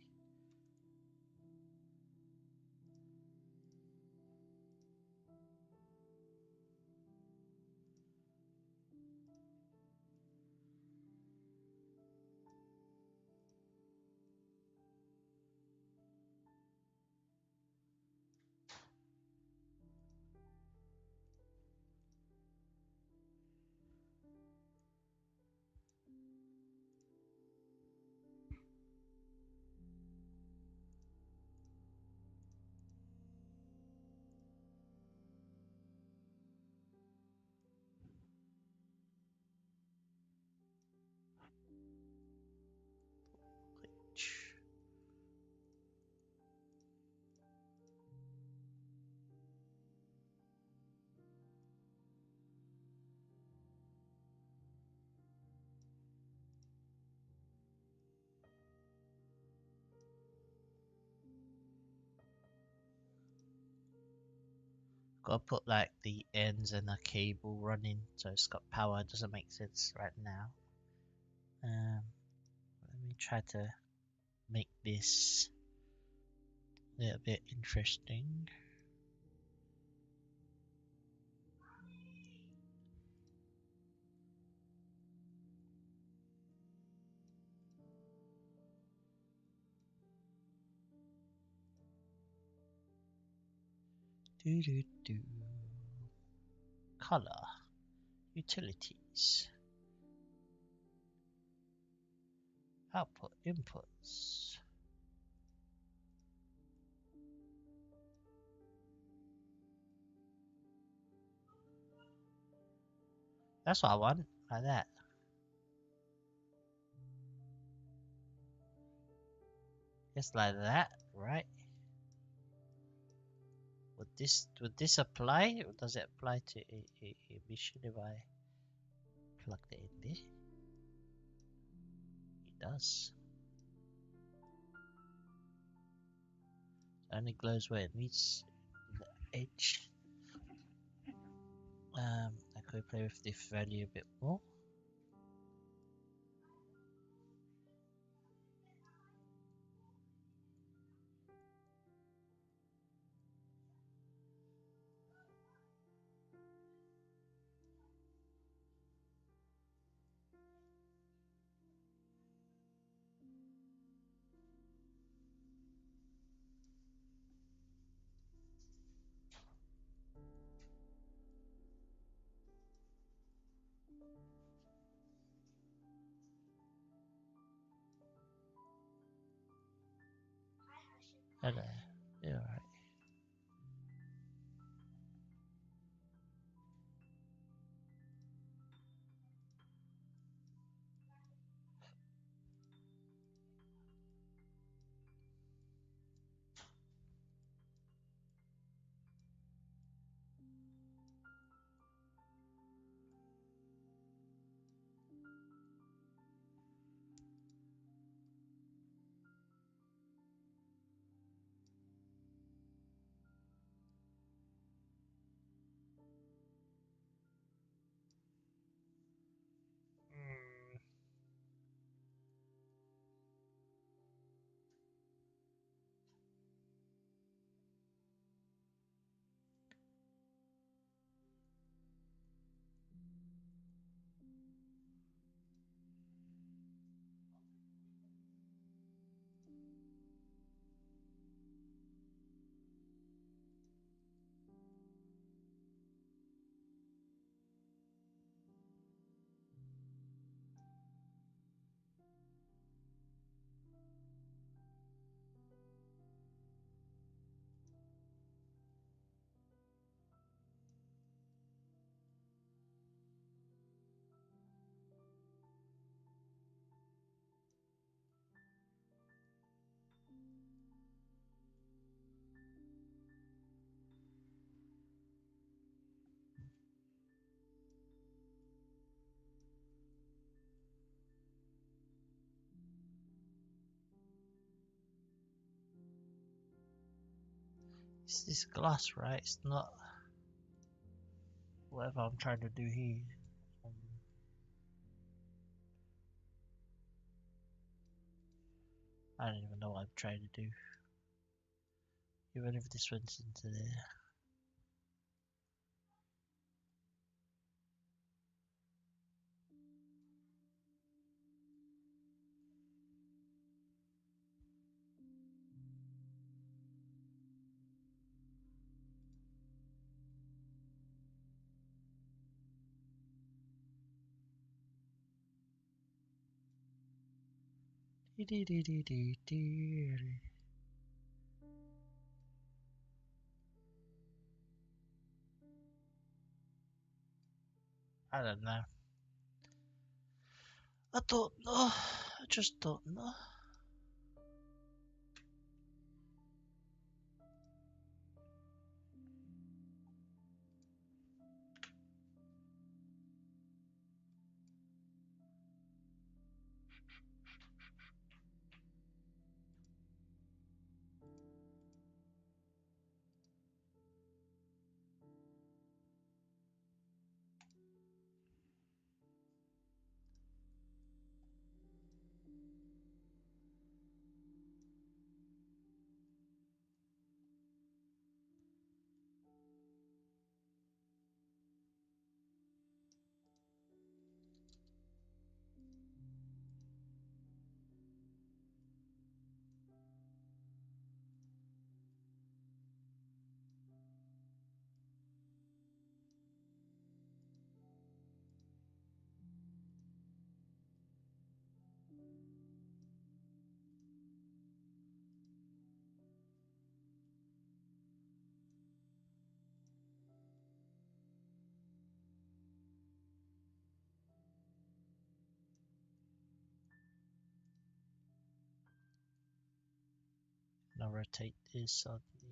Gotta put like the ends and the cable running so it's got power. It doesn't make sense right now. Let me try to make this a little bit interesting. Do do do. Color. Utilities. Output. Inputs. That's what I want. Like that. Just like that, right? Would this apply? Or does it apply to a mission if I plug it in there? It does. It only glows where it meets the edge. I could play with this value a bit more. Hello. Yeah, alright. It's this glass, right? It's not whatever I'm trying to do here. Um, I don't even know what I'm trying to do. Even if this went into there. I don't know. I don't know. I just don't know. gonna rotate this on the.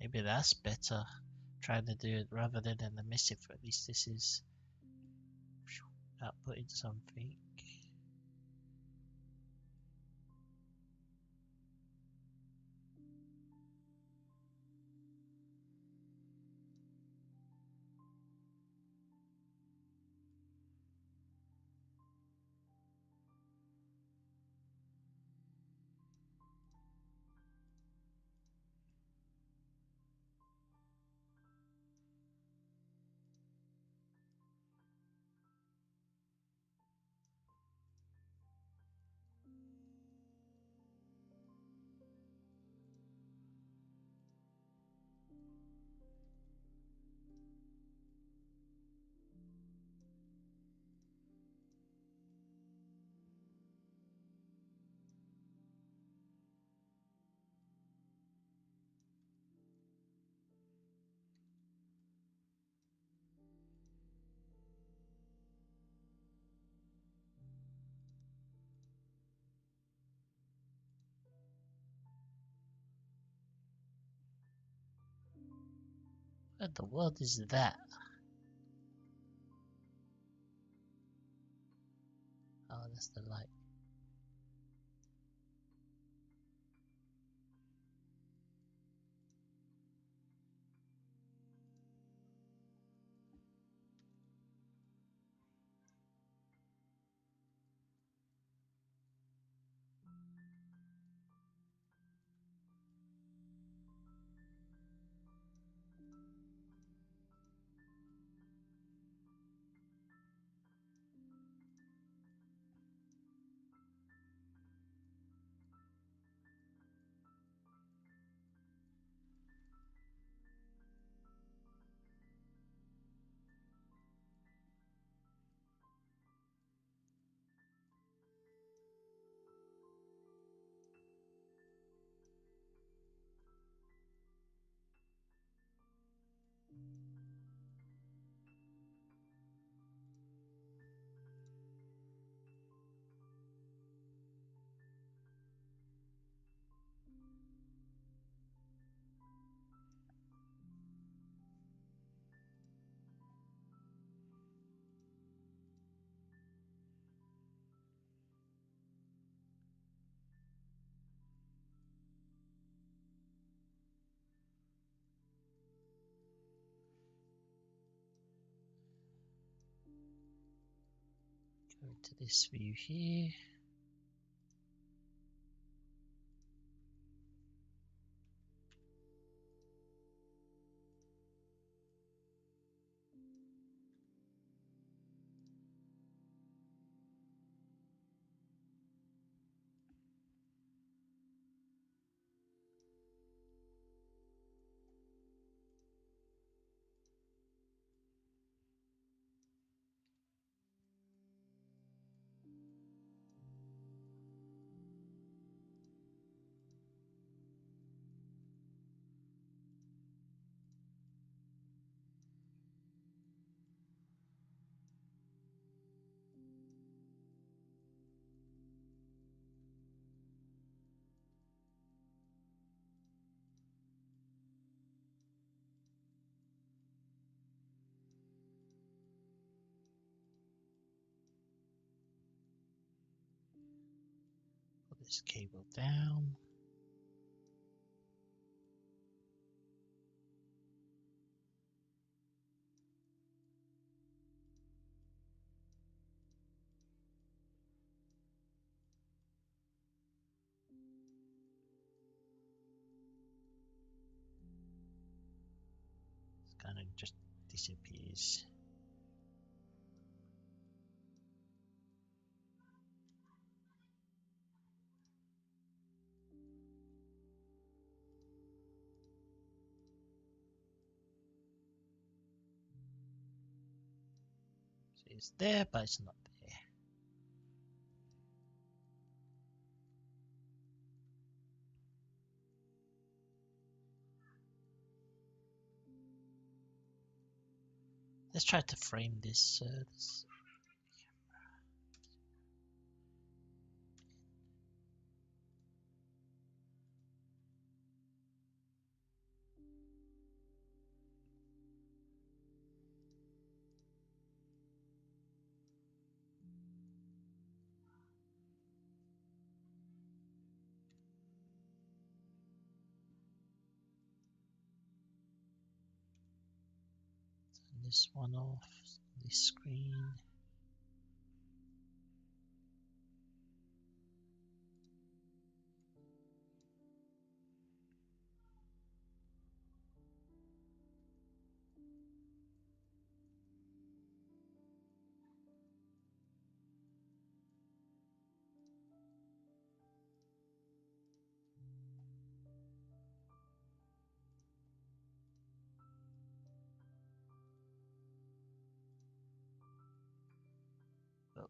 Maybe that's better. Trying to do it rather than in the missive. At least this is outputting something. What the world is that? Oh, that's the light. Go to this view here. Put this cable down. It's kind of just disappears. It's there, but it's not there. Let's try to frame this. Turn this one off. This screen. Oh.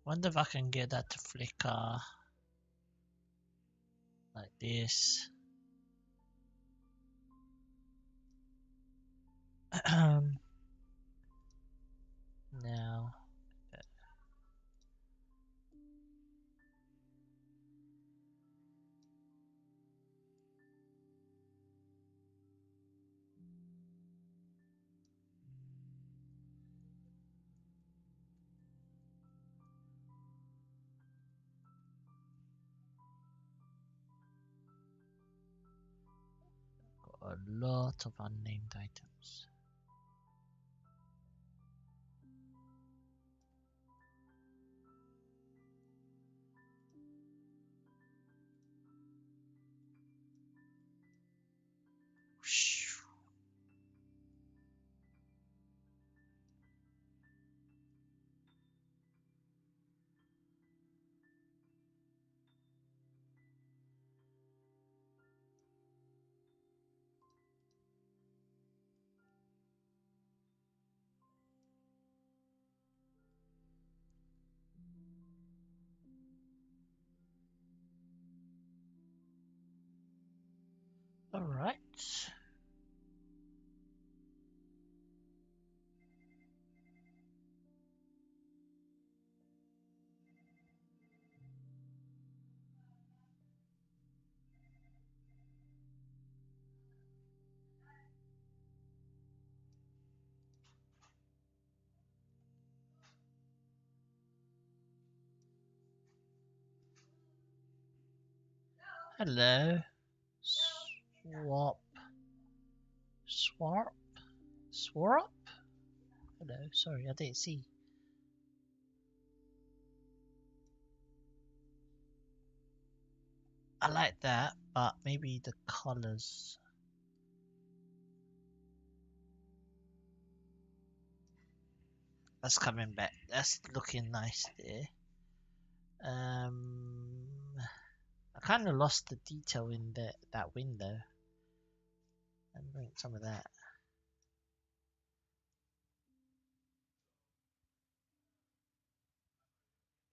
Wonder if I can get that to flicker like this. Now, got a lot of unnamed items. All right. Hello. Swap. Swarp. Swarp. Hello. Sorry, I didn't see. I like that, but maybe the colors. That's coming back. That's looking nice there. I kind of lost the detail in that window. And bring some of that.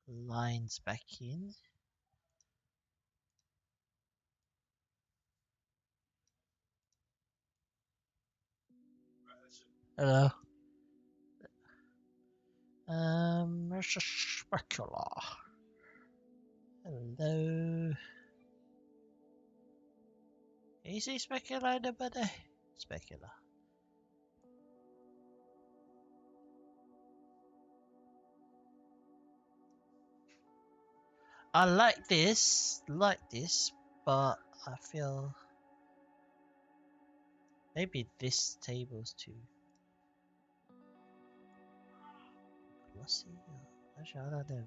Lines back in. Hello. There's a specular. Hello. Is he specular, anybody? Specular. I like this, but I feel maybe this table's too. glossy? Actually, I don't know.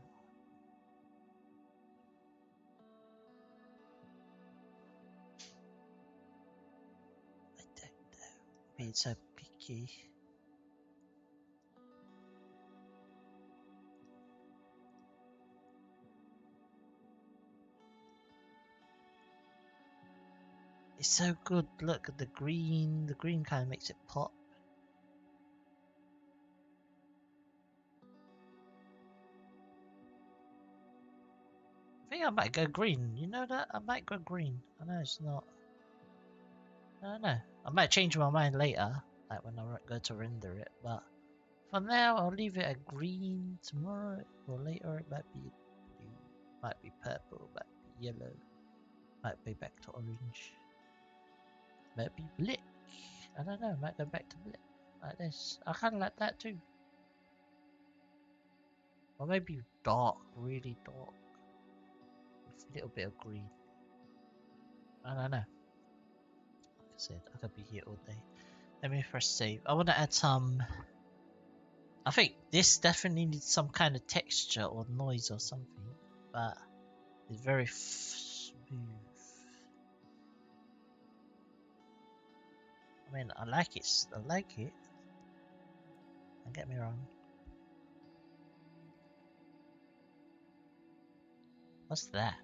I don't know. Maybe it's so picky. It's so good. Look at the green. The green kind of makes it pop. I think I might go green. You know that? I might go green. I know it's not. I don't know. I might change my mind later, like when I go to render it. But for now, I'll leave it at green. Tomorrow or later, it might be blue, might be purple, might be yellow, might be back to orange, might be black. I don't know. Might go back to black like this. I kind of like that too. Or maybe dark, really dark, with a little bit of green. I don't know. Like I said, I could be here all day. Let me press save. I want to add some. I think this definitely needs some kind of texture or noise or something, but it's very smooth. I mean, I like it. I like it. Don't get me wrong. What's that?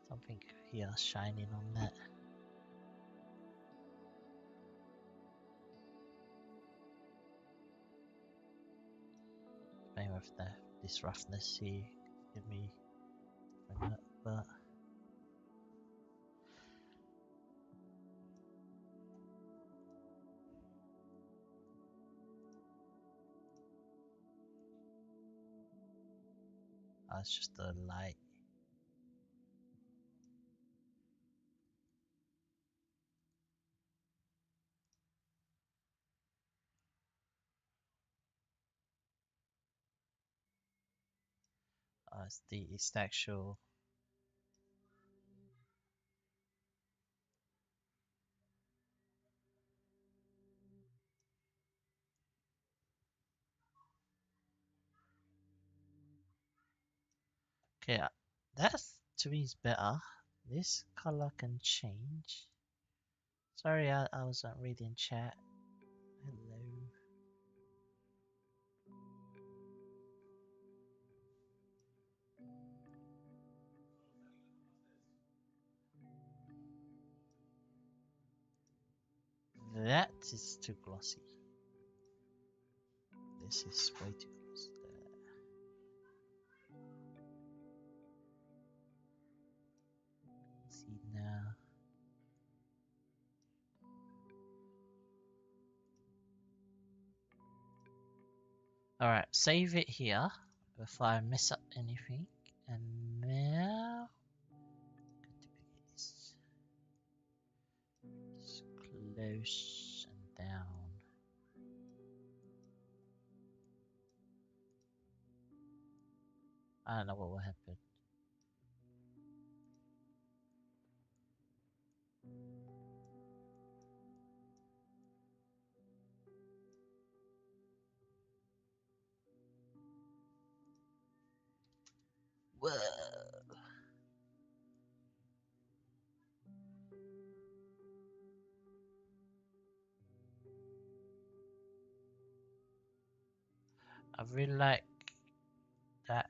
Something here shining on that. Maybe with this roughness here, give me that, but it's just the light. It's the actual. Okay, that's to me is better. This color can change. Sorry, I wasn't reading chat. Hello. That is too glossy. This is way too glossy. See now. Alright, save it here before I mess up anything. And now, it's close and down. I don't know what will happen. Whoa. I really like that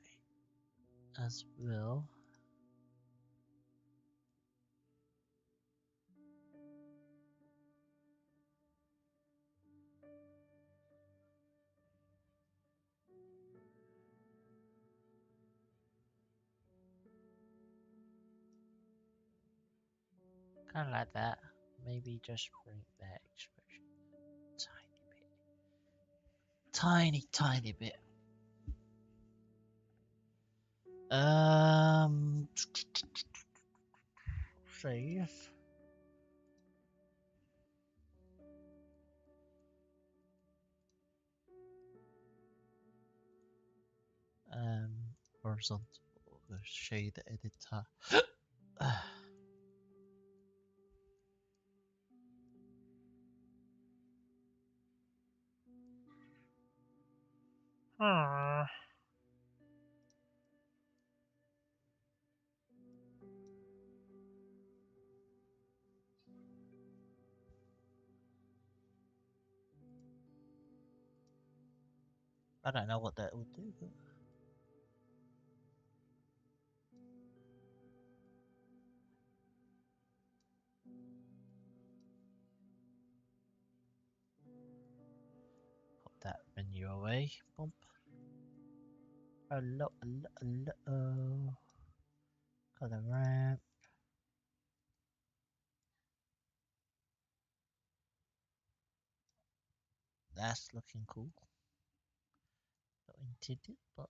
as well. Kind of like that. Maybe just bring that expression tiny bit. Tiny, tiny bit. Save. Horizontal. Shade editor. I don't know what that will do. But... Put that menu away. Bump. Hello, hello, hello. Color ramp. That's looking cool. Not intended, but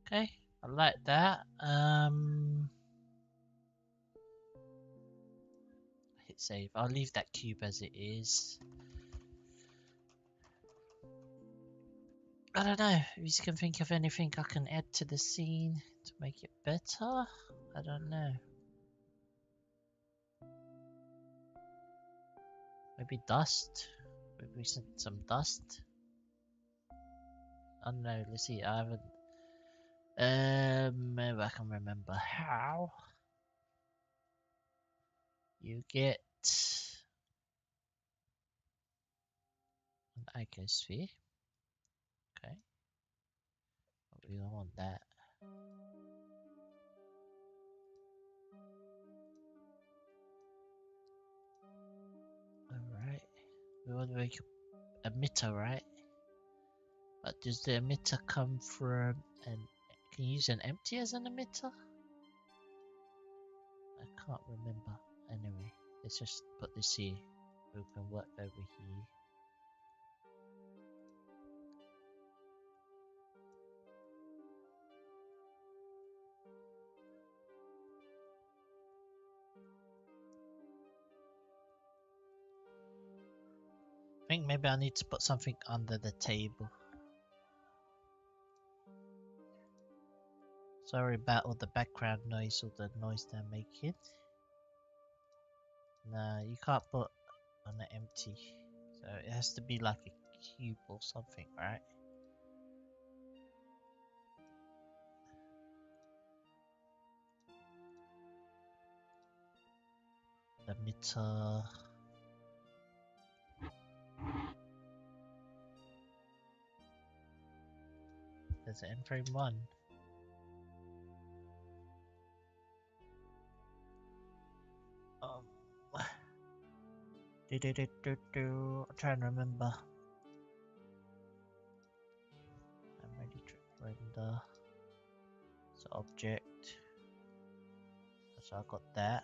okay. I like that. Hit save. I'll leave that cube as it is. I don't know. If you can think of anything I can add to the scene to make it better. I don't know. Maybe dust. Maybe some dust. I don't know. Let's see. I haven't. Maybe I can remember how. You get an icosphere. Okay. But we don't want that. Alright. We want to make a emitter, right? But does the emitter come from an... Can you use an empty as an emitter? I can't remember. Anyway, let's just put this here. We can work over here. I think maybe I need to put something under the table. Sorry about all the background noise or the noise they're making. No, you can't put on an empty. So it has to be like a cube or something, right? Emitter. There's an frame 1. I'm trying to remember. I'm ready to render. So object. So I got that.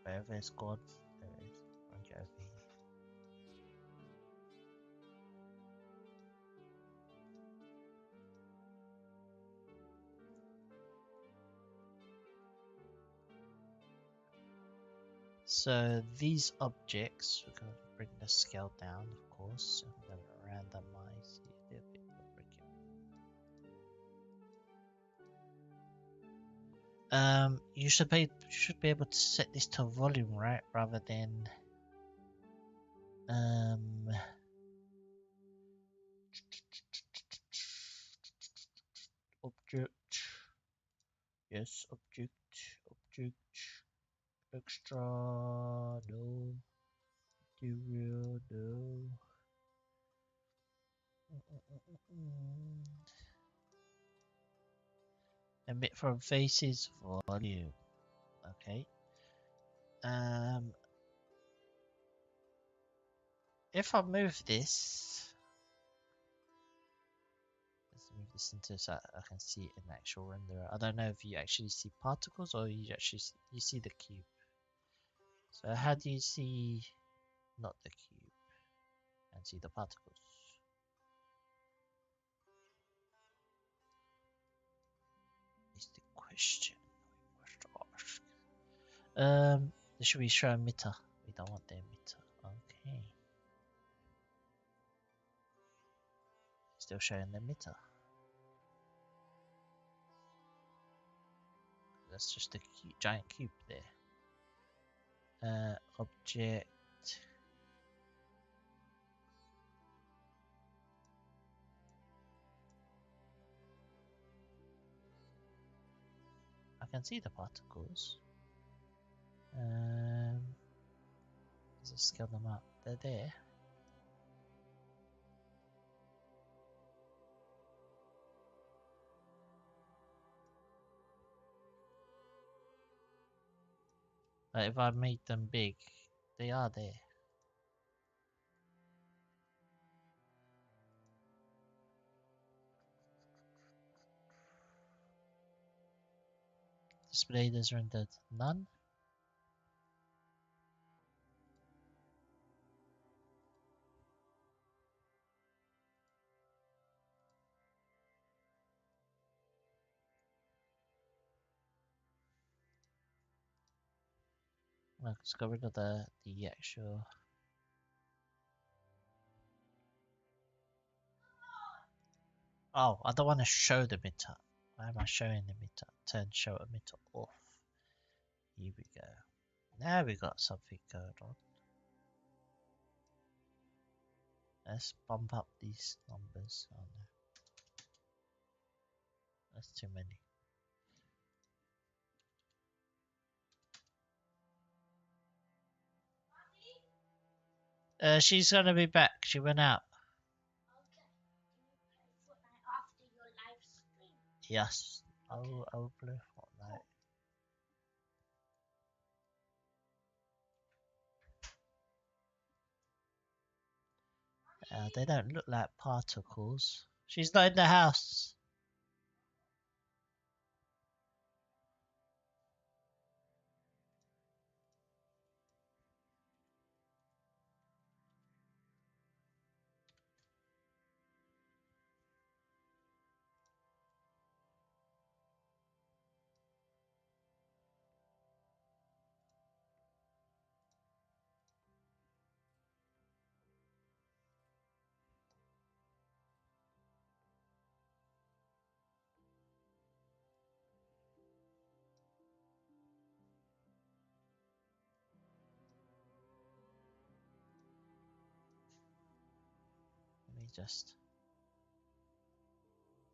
Wherever it's gone, there it is. Bring it over here. So these objects, we're going to bring the scale down, of course. I'm going to randomize it a bit. You should be able to set this to volume, right? Rather than object. Yes, object. Extra, no. Material, no. Emit from faces, volume. Okay. If I move this, let's move this into so I can see it in the actual renderer. I don't know if you actually see particles or you actually see the cube. So how do you see not the cube? can see the particles. Is the question we must ask. There should be show emitter. We don't want the emitter. Okay. Still showing the emitter. That's just a giant cube there. Object. I can see the particles. Let's scale them up. They're there. Like if I made them big, they are there. Display is rendered none. Let's get rid of the actual. Oh, I don't want to show the emitter. Why am I showing the emitter? Turn show emitter off. Here we go. Now we got something going on. Let's bump up these numbers. Oh no. That's too many. She's gonna be back. She went out. Okay. Do you play Fortnite after your live stream? Yes. Okay. I will play Fortnite. They don't look like particles. She's not in the house. Let me just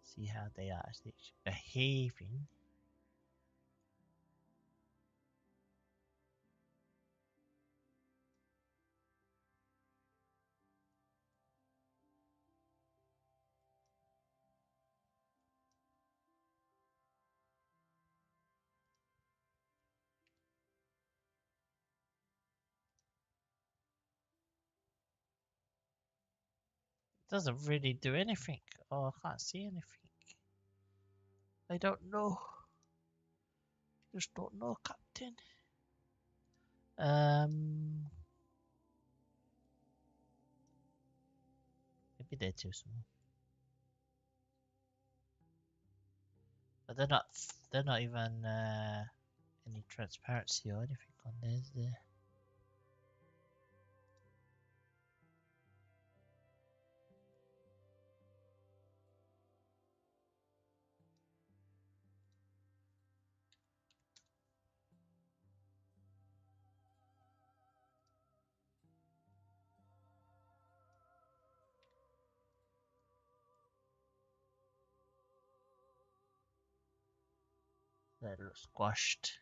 see how they are actually behaving. It doesn't really do anything. Oh, I can't see anything. I don't know. Just don't know, Captain. Maybe they're too small. But they're not. They're not even any transparency or anything on there, is there? They look squashed.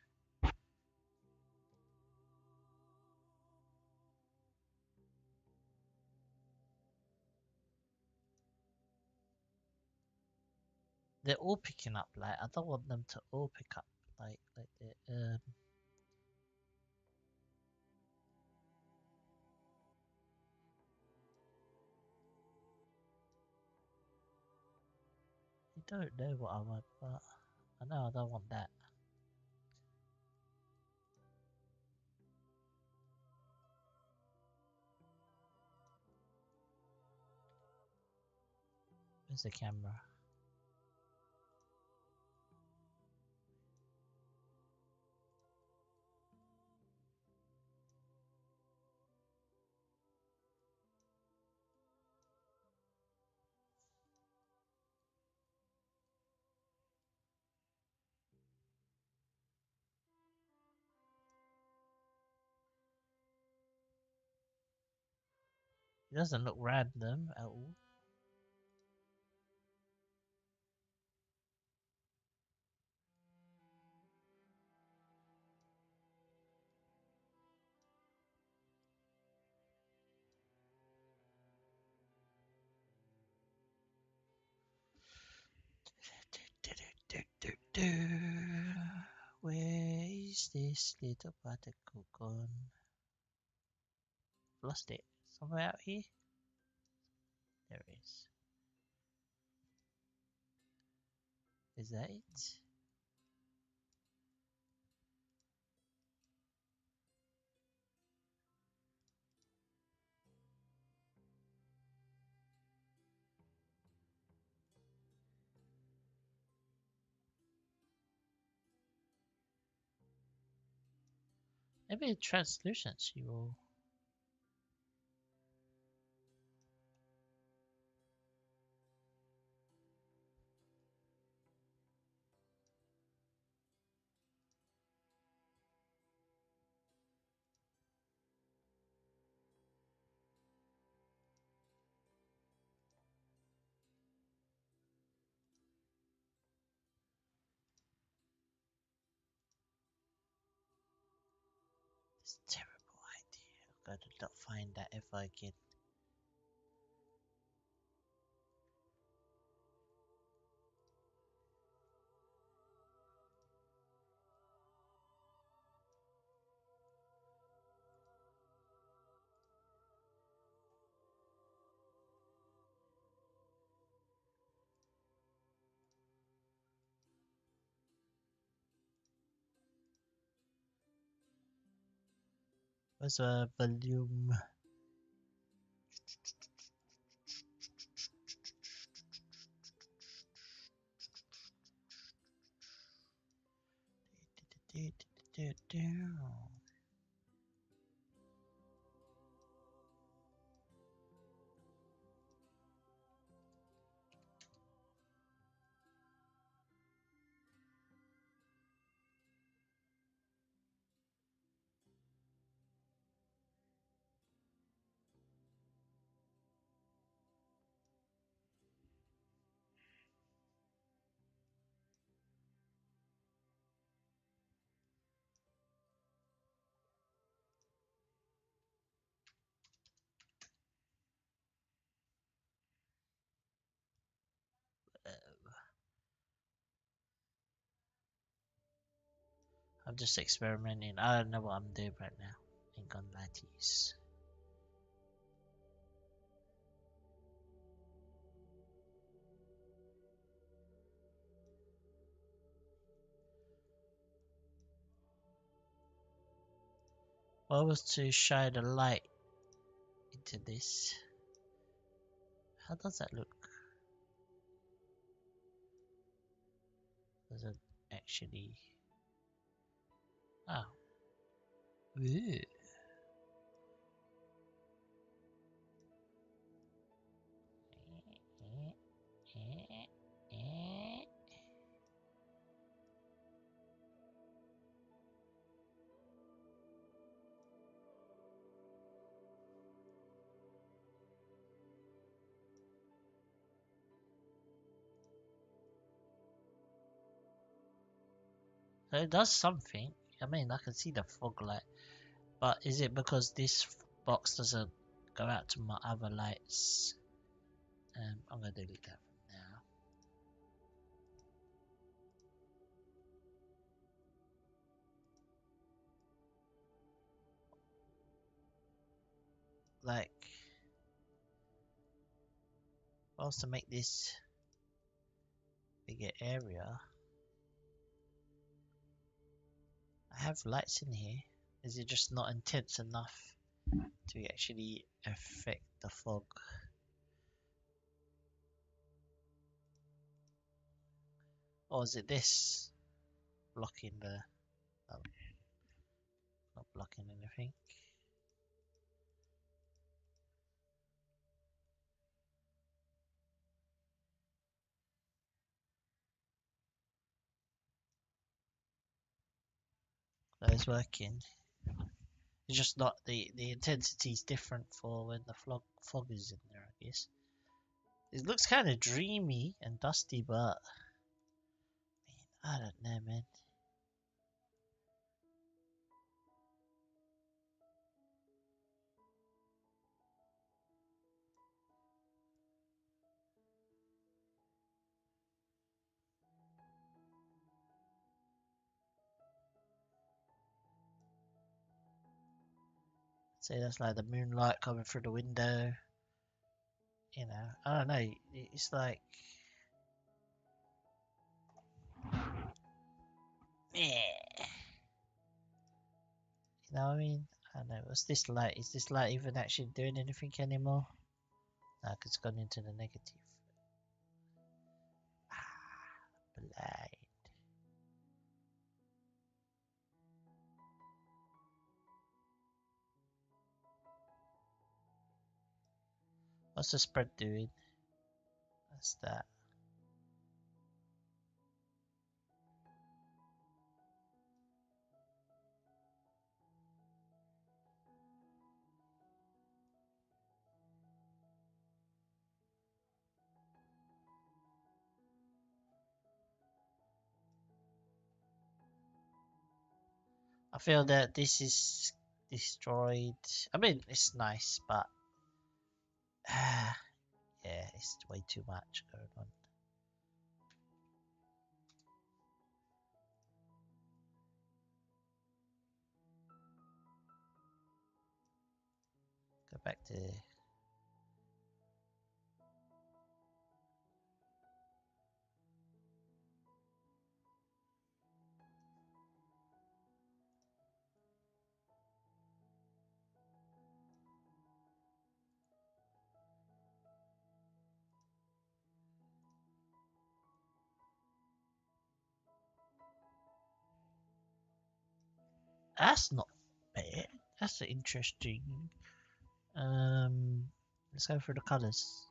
They're all picking up. Like I don't want them to all pick up. Like they You don't know what I want, but I know I don't want that. Where's the camera? It doesn't look random at all. Where is this little particle gone? Lost it. Somewhere out here? There it is. Is that it? Maybe a translucency will. It's a terrible idea. I've got to not find that ever again. Where's a volume? I'm just experimenting. I don't know what I'm doing right now. Ain't gonna lie to you. I was to shine a light into this. How does that look? Does it actually? Oh. Ooh. So it does something. I mean, I can see the fog light, but is it because this box doesn't go out to my other lights? I'm gonna delete that from now. Like, if I was to make this bigger area, I have lights in here. Is it just not intense enough to actually affect the fog? Or is it this blocking the... Oh, not blocking anything. That is working. It's just not the intensity is different for when the fog is in there, I guess. It looks kind of dreamy and dusty, but I don't know, man. Say that's like the moonlight coming through the window. You know, I don't know. It's like, yeah. You know what I mean? I don't know. What's this light? Is this light even actually doing anything anymore? No, 'cause it's gone into the negative. Ah, blind. What's the spread doing? That's that. I feel that this is destroyed. I mean, it's nice, but yeah, it's way too much going on. Go back to... That's not bad. That's interesting. Let's go through the colors.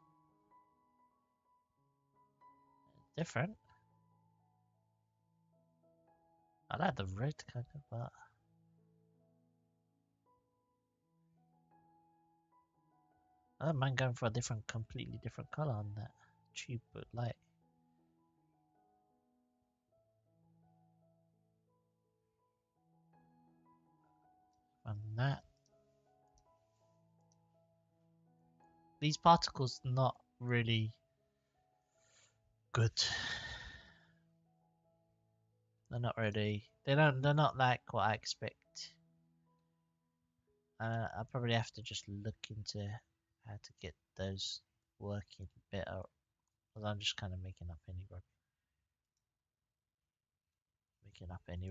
Different. I like the red kind of, but I don't mind going for a different, completely different color on that tube, but light. On that, these particles not really good. They're not really. They don't. They're not like what I expect. I'll probably have to just look into how to get those working better. Because I'm just kind of making up any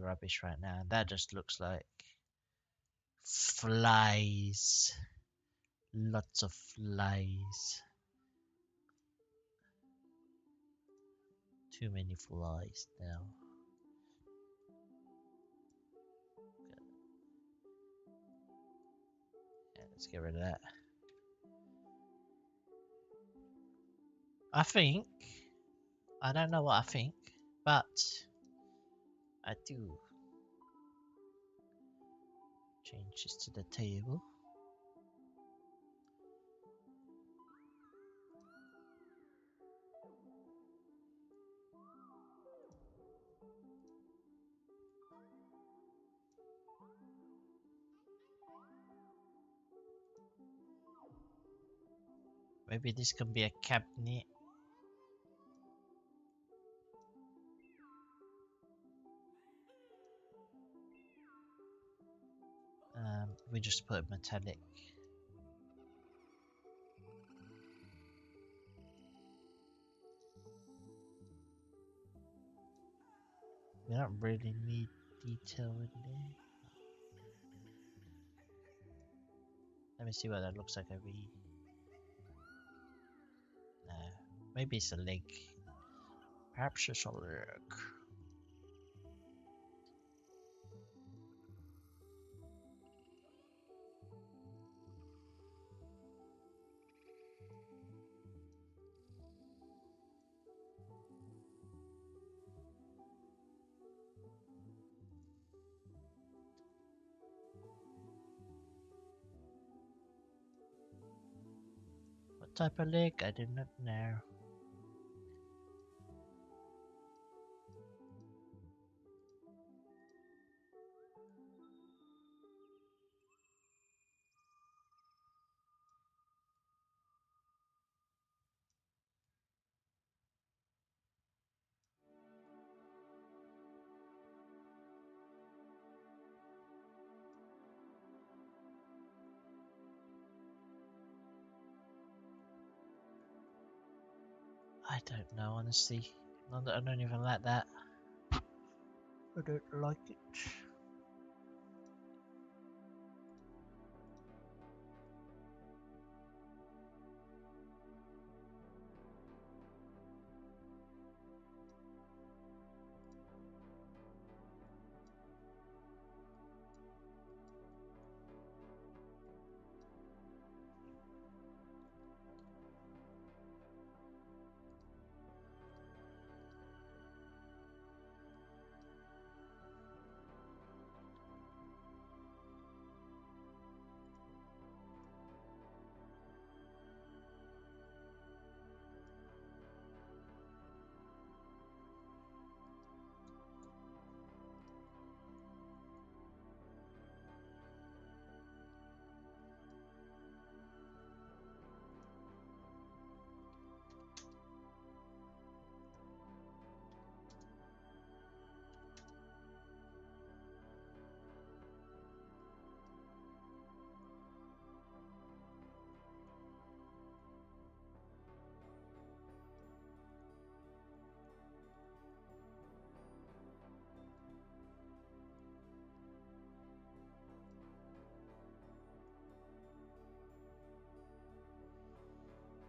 rubbish right now. And that just looks like flies. Lots of flies. Too many flies now. Yeah, let's get rid of that. I think, I don't know what I think, but I do. Change this to the table. Maybe this can be a cabinet. We just put metallic. We don't really need detail in there. Let me see what that looks like over here. No, maybe it's a leg. Perhaps it's a look. What type of leg? I do not know. I don't know, honestly. I don't even like that. I don't like it.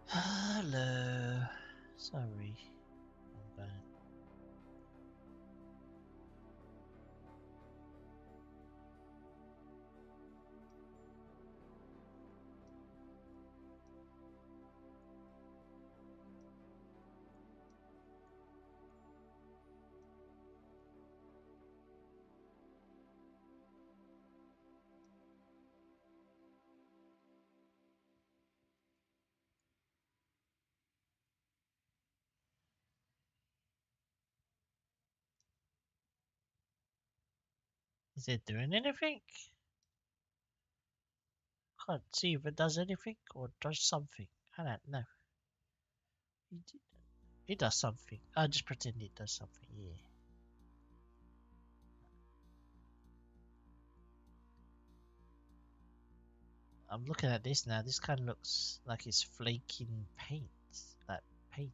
Hello. Sorry. I'm going. Is it doing anything? Can't see if it does anything or does something. I don't know. It does something. I'll just pretend it does something. Yeah. I'm looking at this now. This kind of looks like it's flaking paint. Like paint.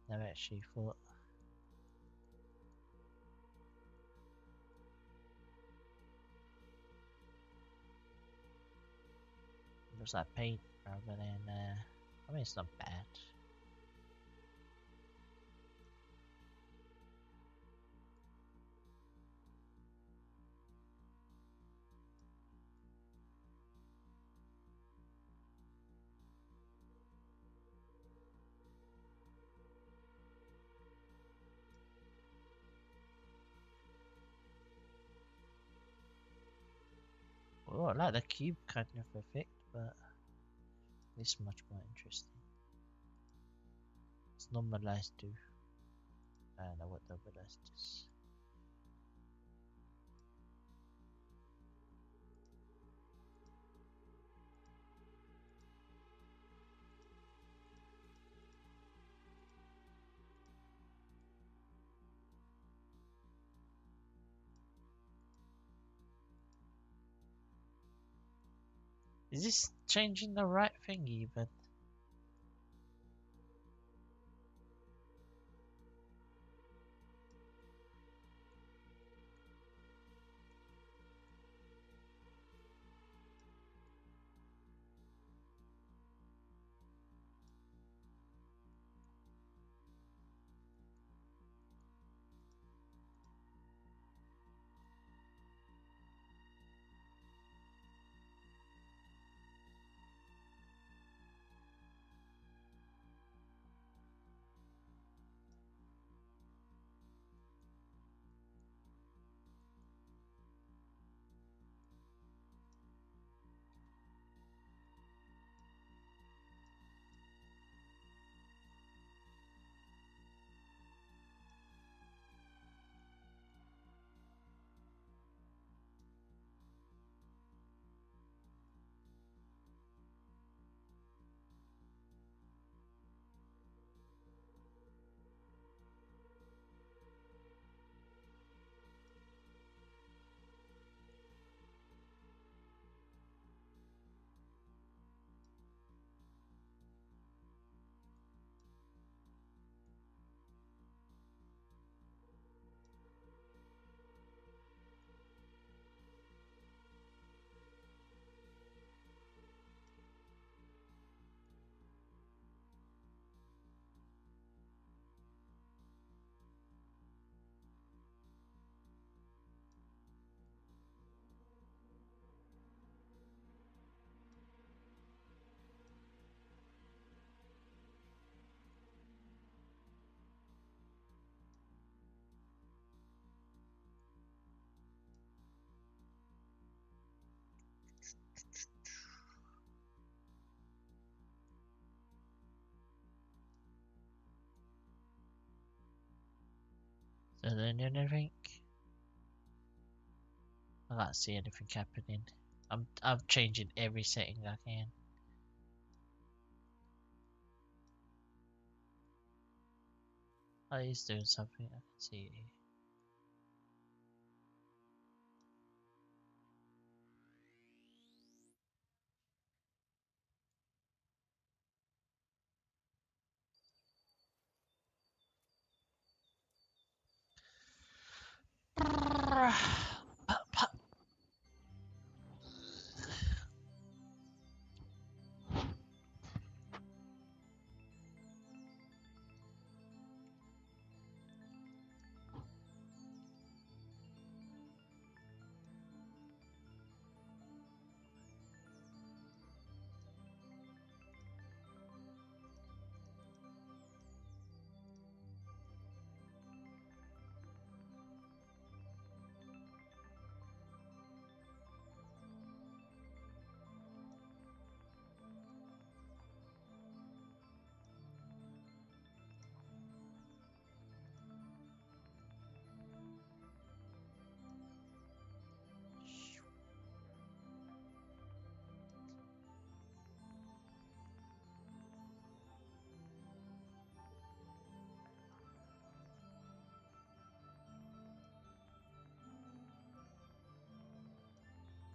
Never actually thought. It looks like paint rather than. I mean, it's not bad. Oh, I like the cube kind of effect, but this is much more interesting. It's normalized too. I don't know what normalized is. Is this changing the right thing even? happening and anything? I can't see anything happening. I'm changing every setting I can. Oh, he's doing something. I can see it.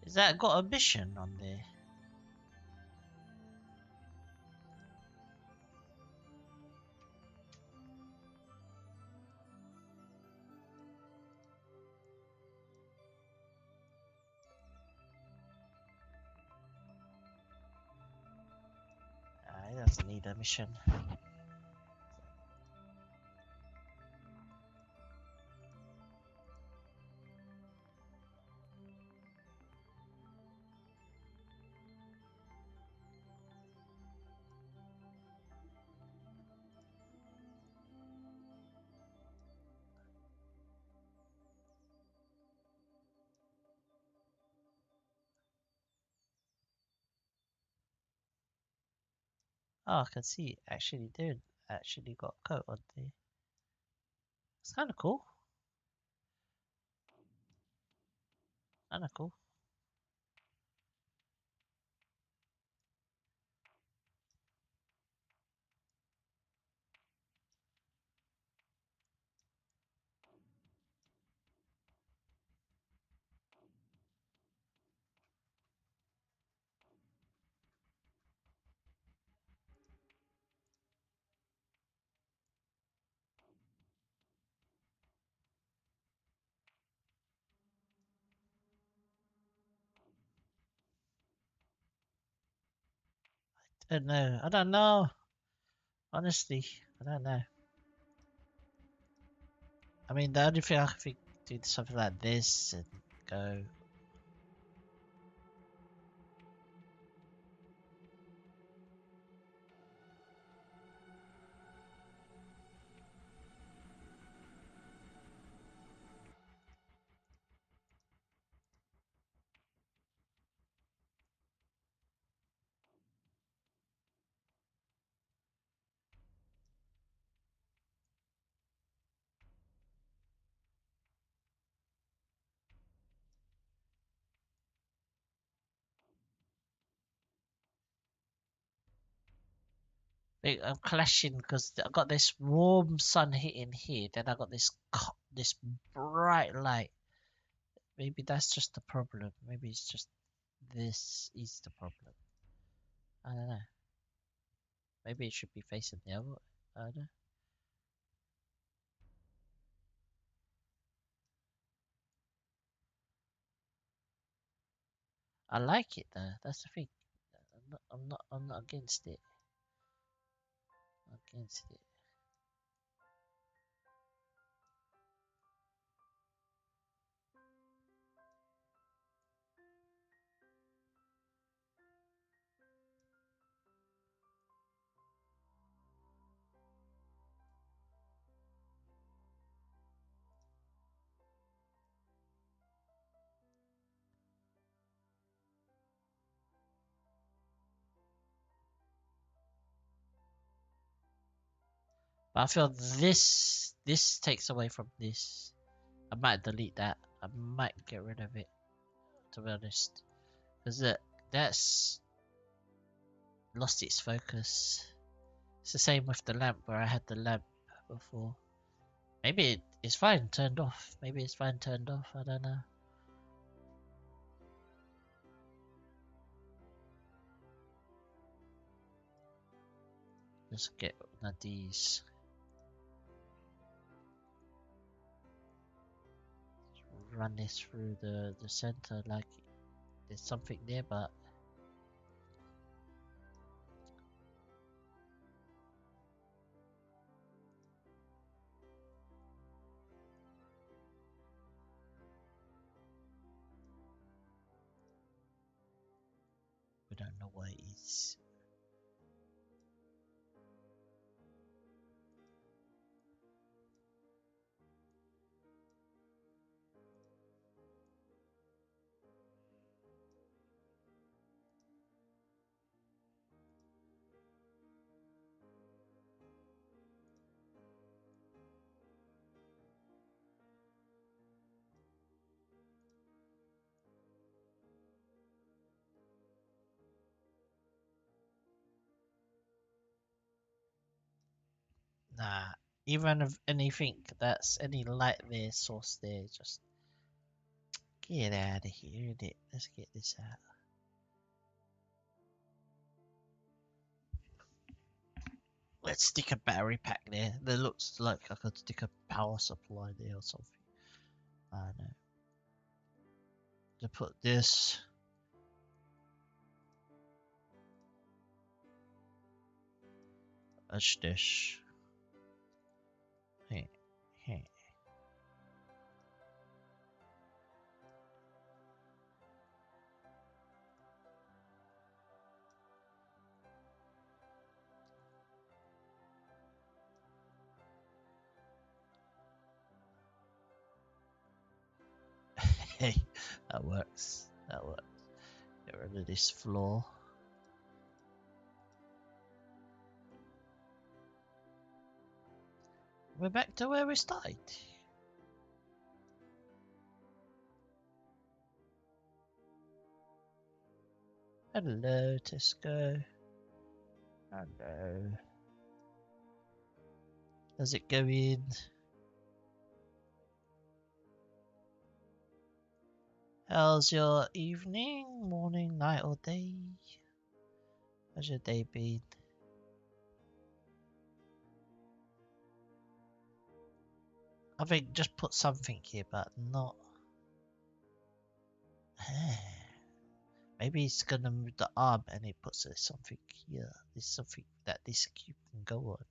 Is that got a mission on there? It doesn't need a mission. Oh, I can see it actually doing. Actually got a coat on there. It's kind of cool. Kind of cool. I don't know. I don't know. Honestly, I don't know. I mean, the only thing I can think do something like this and go. I'm clashing because I got this warm sun hitting here, then I got this bright light. Maybe that's just the problem. Maybe it's just this is the problem. I don't know. Maybe it should be facing the other. I don't know. I like it though. That's the thing. I'm not against it. Against it. But I feel this takes away from this. I might delete that. I might get rid of it, to be honest. Because that's lost its focus. It's the same with the lamp where I had the lamp before. Maybe it's fine turned off. Maybe it's fine turned off. I don't know. Let's get one of these. Run this through the center like there's something there, but we don't know what it is. Nah, even if anything that's any light there, source there, just get out of here, innit? Let's get this out. Let's stick a battery pack there. That looks like I could stick a power supply there or something. I don't know. To put this. Watch this. Hey, hey. Hey, that works. That works. Get rid of this floor. We're back to where we started. Hello, Tesco. Hello. How's it going? How's your evening, morning, night, or day? How's your day been? I think just put something here, but not. Maybe it's gonna move the arm and it puts something here. There's something that this cube can go on.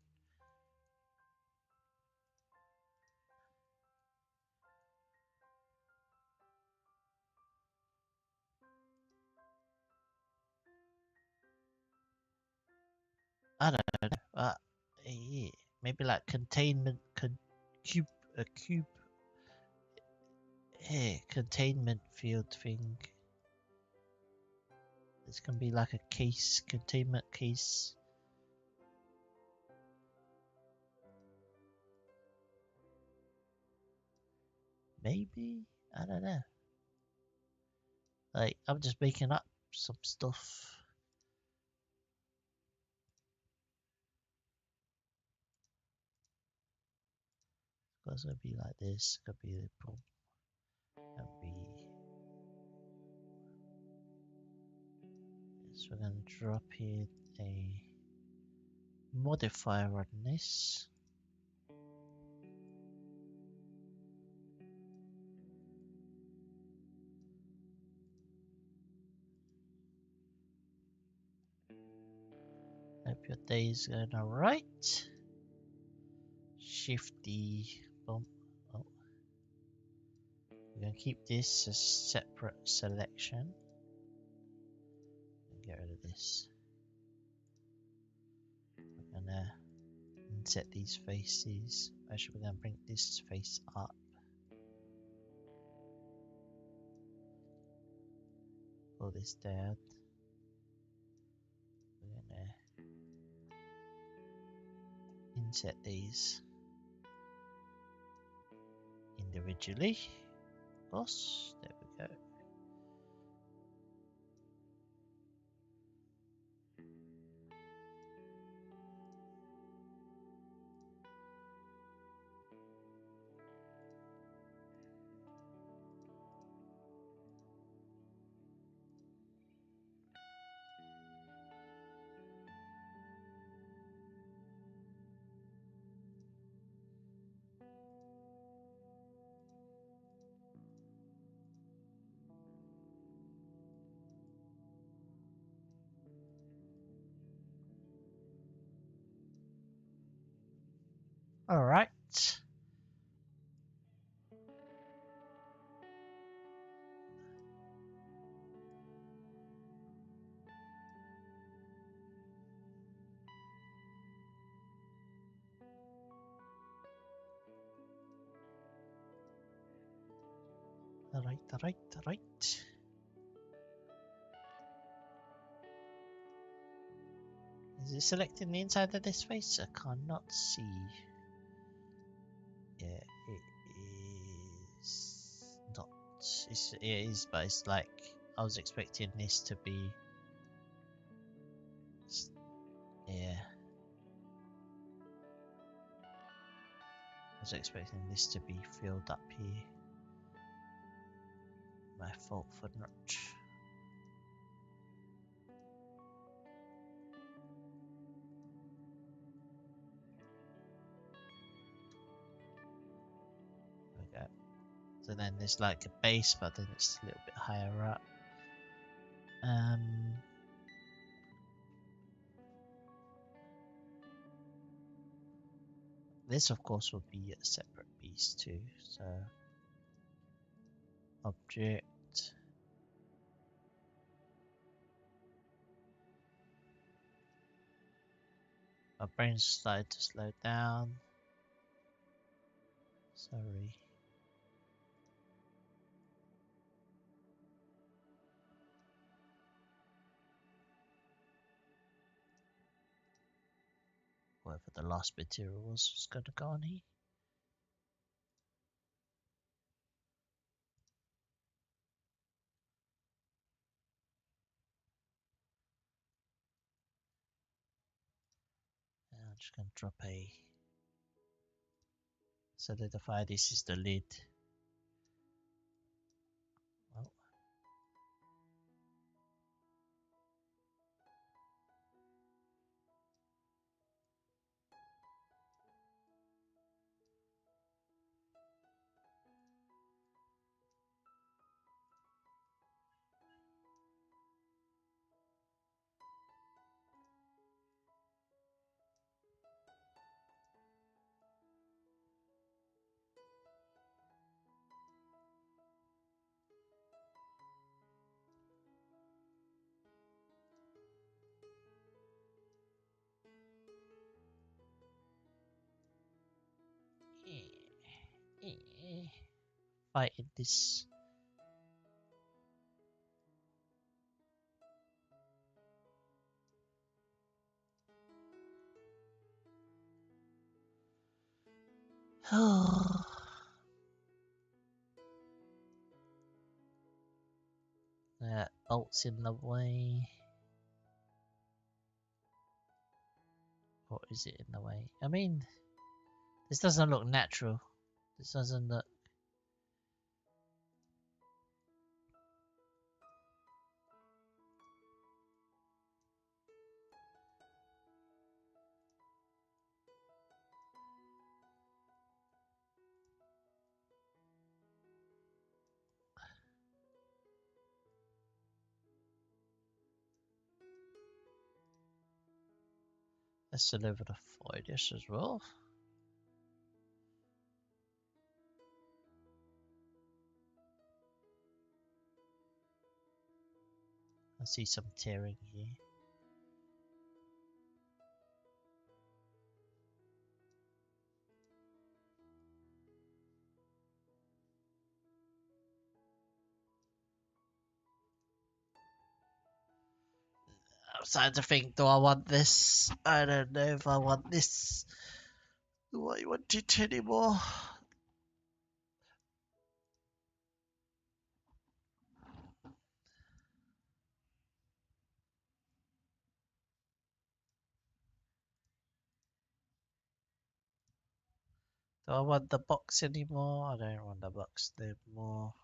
I don't know, but yeah, maybe like containment, cube, a cube, containment field thing. This can be like a case, containment case. Maybe? I don't know. Like, I'm just making up some stuff. It's gonna be like this. Could be the problem. Could be. So we're gonna drop in a modifier on this. Hope your day is going alright. Shift D. Boom. Oh. We're gonna keep this as separate selection. Get rid of this. We're gonna inset these faces. Actually, we're gonna bring this face up. Pull this down. We're gonna inset these in the individually. Of course. There we go. All right. All right. All right. All right. Is it selecting the inside of this face? I cannot see. Yeah, it is not. It is, but it's like I was expecting this to be. Yeah, I was expecting this to be filled up here. My fault for not. Okay. So then there's like a base, but then it's a little bit higher up. This of course will be a separate piece too. So object. My brain's started to slow down. Sorry. Whatever the last material was going to go on here. And I'm just going to drop a solidify. This is the lid. Well, fighting this. That bolt's in the way. Or is it in the way? I mean, this doesn't look natural. This doesn't look. Let's deliver the foliage as well. I see some tearing here. I'm starting to think, do I want this? I don't know if I want this. Do I want it anymore? Do I want the box anymore? I don't want the box anymore.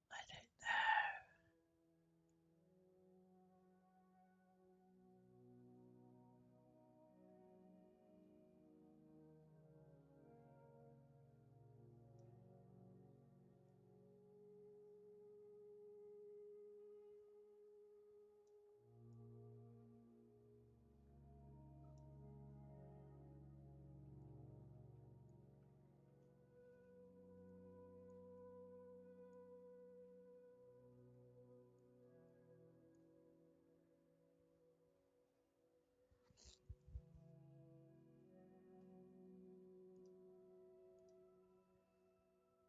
I don't know.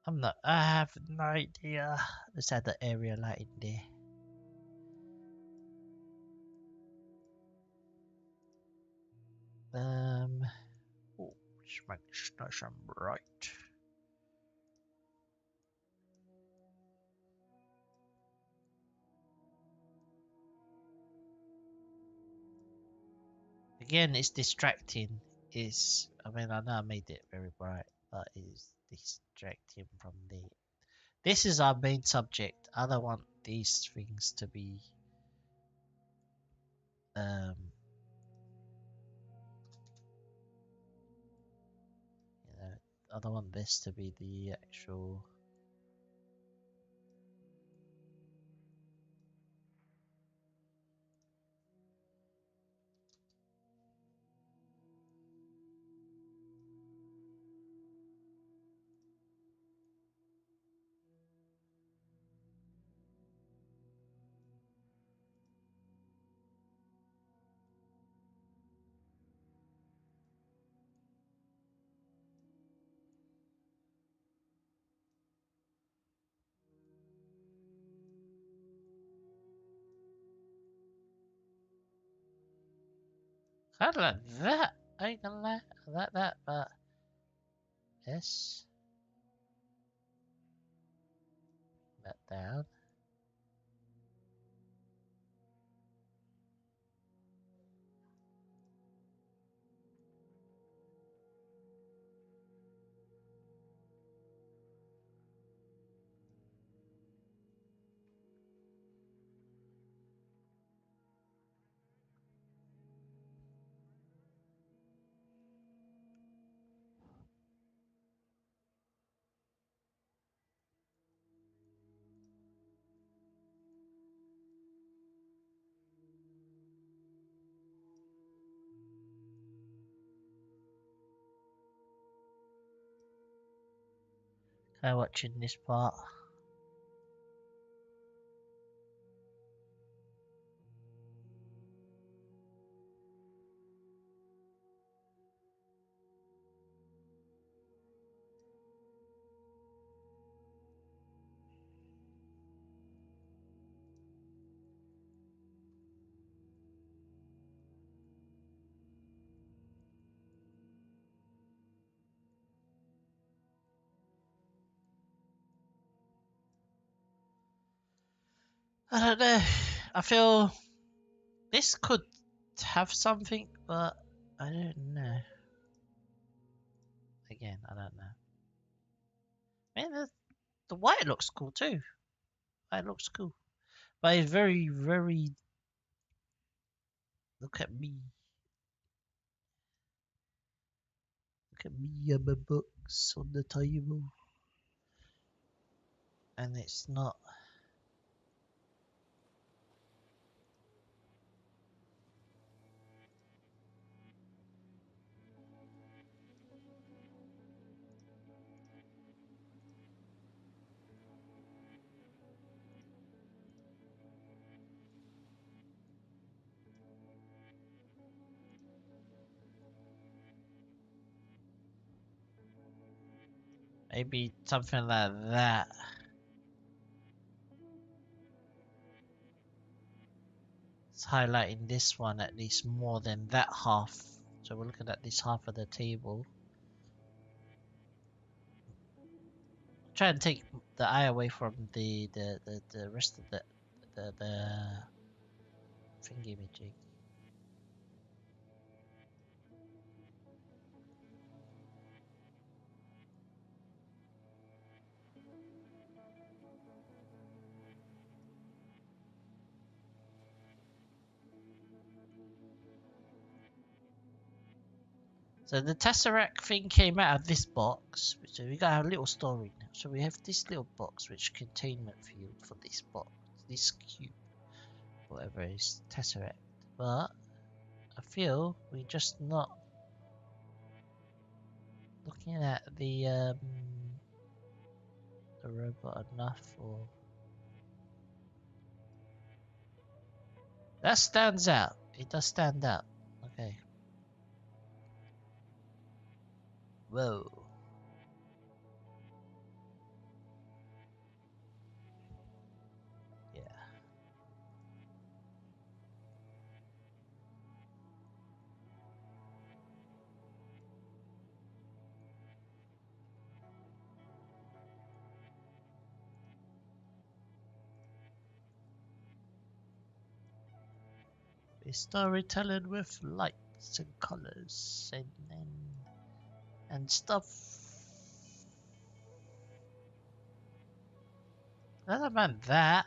I'm not. I have no idea. Let's add the area light in there. Oh, just make this nice and bright. Again, it's distracting. I mean, I know I made it very bright, but it's distracting from the. This is our main subject. I don't want these things to be. Um, I don't want this to be the actual. Kind of like that. I ain't gonna lie, I like that, but yes, that down. Kind of watching this part. I don't know. I feel this could have something, but I don't know. Again, I don't know. Man, the white looks cool too. White looks cool, but it's very, very. Look at me. Look at me and my books on the table, and it's not. Maybe something like that. It's highlighting this one at least more than that half. So we're looking at this half of the table. Try and take the eye away from the rest of the thingy majig. So the Tesseract thing came out of this box. So we got a little story now. So we have this little box which containment field for this box, this cube, whatever it is, Tesseract. But I feel we're just not looking at the robot enough, or that stands out. It does stand out. Okay. Whoa. Yeah. A storytelling with lights and colors and stuff. I don't mind that.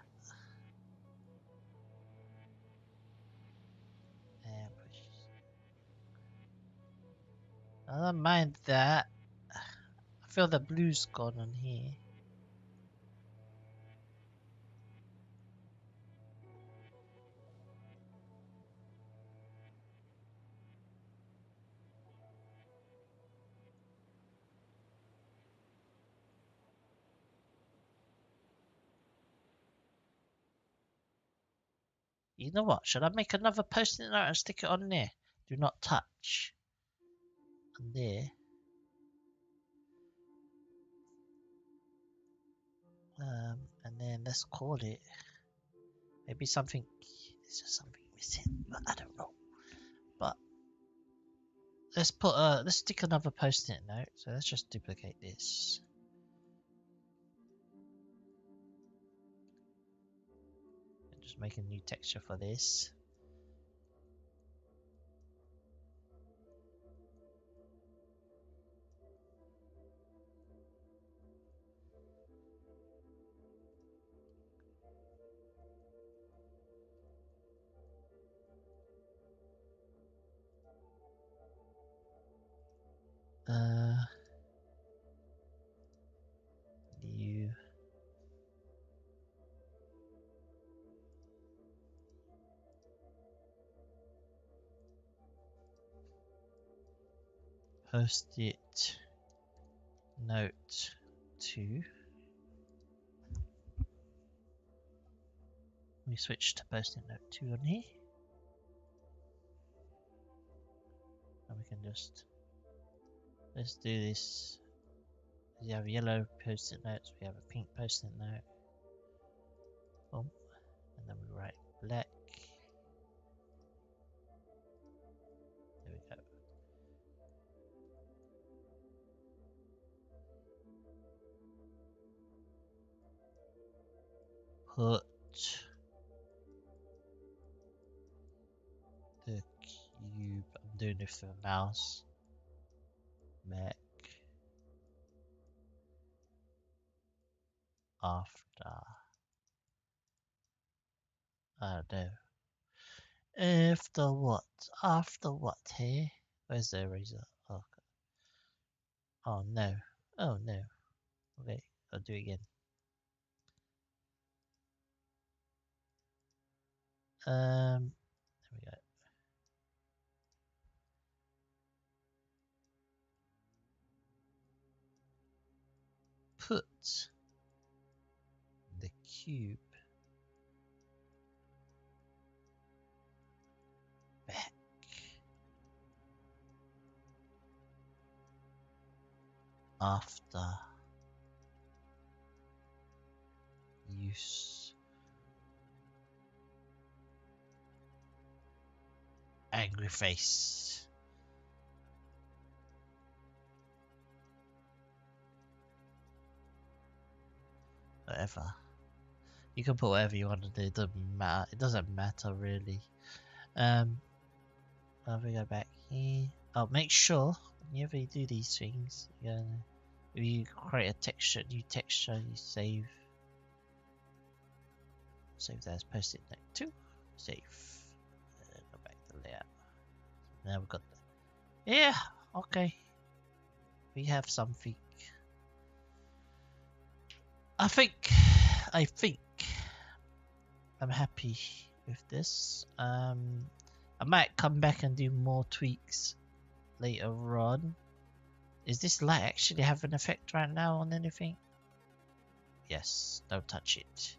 I don't mind that. I feel the blue's gone on here. You know what? Should I make another post-it note and stick it on there? Do not touch. On there. And then let's call it. Maybe something. There's just something missing, but I don't know. But let's stick another post-it note. So let's just duplicate this. And just make a new texture for this. New post-it note 2. We switch to post-it note 2 on here. And we can just, let's do this. We have yellow post-it notes, we have a pink post-it note. Boom. And then we write black. There we go. Put the cube, I'm doing it for the mouse, back after, I don't know. After what? After what, hey? Where's the eraser? Oh, oh no. Oh no. Okay, I'll do it again. There we go. Put the cube back after use. Angry face. Whatever. You can put whatever you want to do. It doesn't matter. It doesn't matter really. If we go back here, oh, make sure whenever you do these things, if you create a texture, new texture, you save that as post-it note 2, save, go back to layout. Now we've got the, yeah, okay, we have something. I think I'm happy with this. I might come back and do more tweaks later on. Is this light actually have an effect right now on anything? Yes, don't touch it.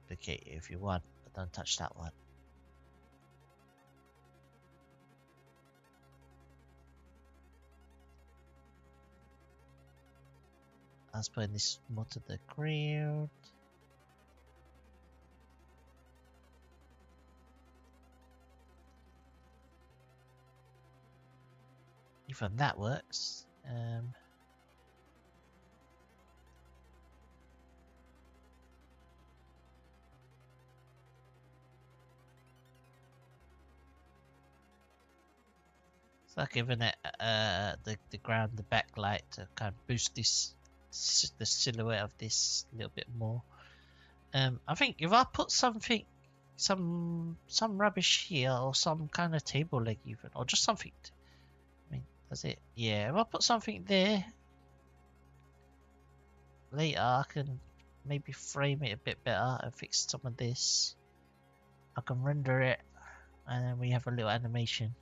Duplicate it if you want, but don't touch that one. I was putting this more to the ground. Even that works. It's like giving it the ground the backlight to kind of boost this the silhouette of this a little bit more. I think if I put something, some rubbish here, or some kind of table leg even, or just something. I mean, that's it. Yeah, if I put something there, later I can maybe frame it a bit better and fix some of this. I can render it, and then we have a little animation.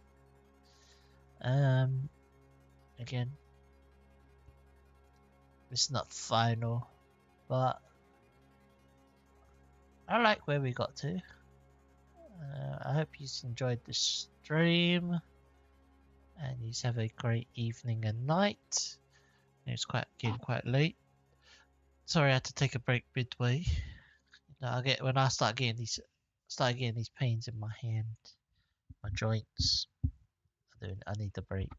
Again, it's not final, but I like where we got to. I hope you enjoyed the stream, and you have a great evening and night. It's getting quite late. Sorry, I had to take a break midway. I get when I start getting these pains in my hand, my joints. I need the break.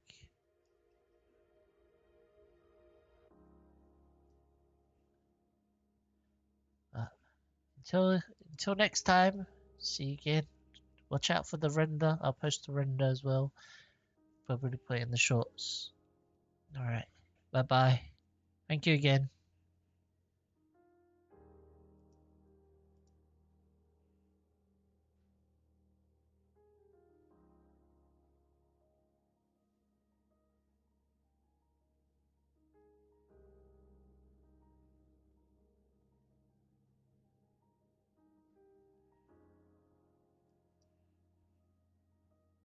Until next time, see you again. Watch out for the render. I'll post the render as well. Probably put it in the shorts. Alright. Bye bye. Thank you again.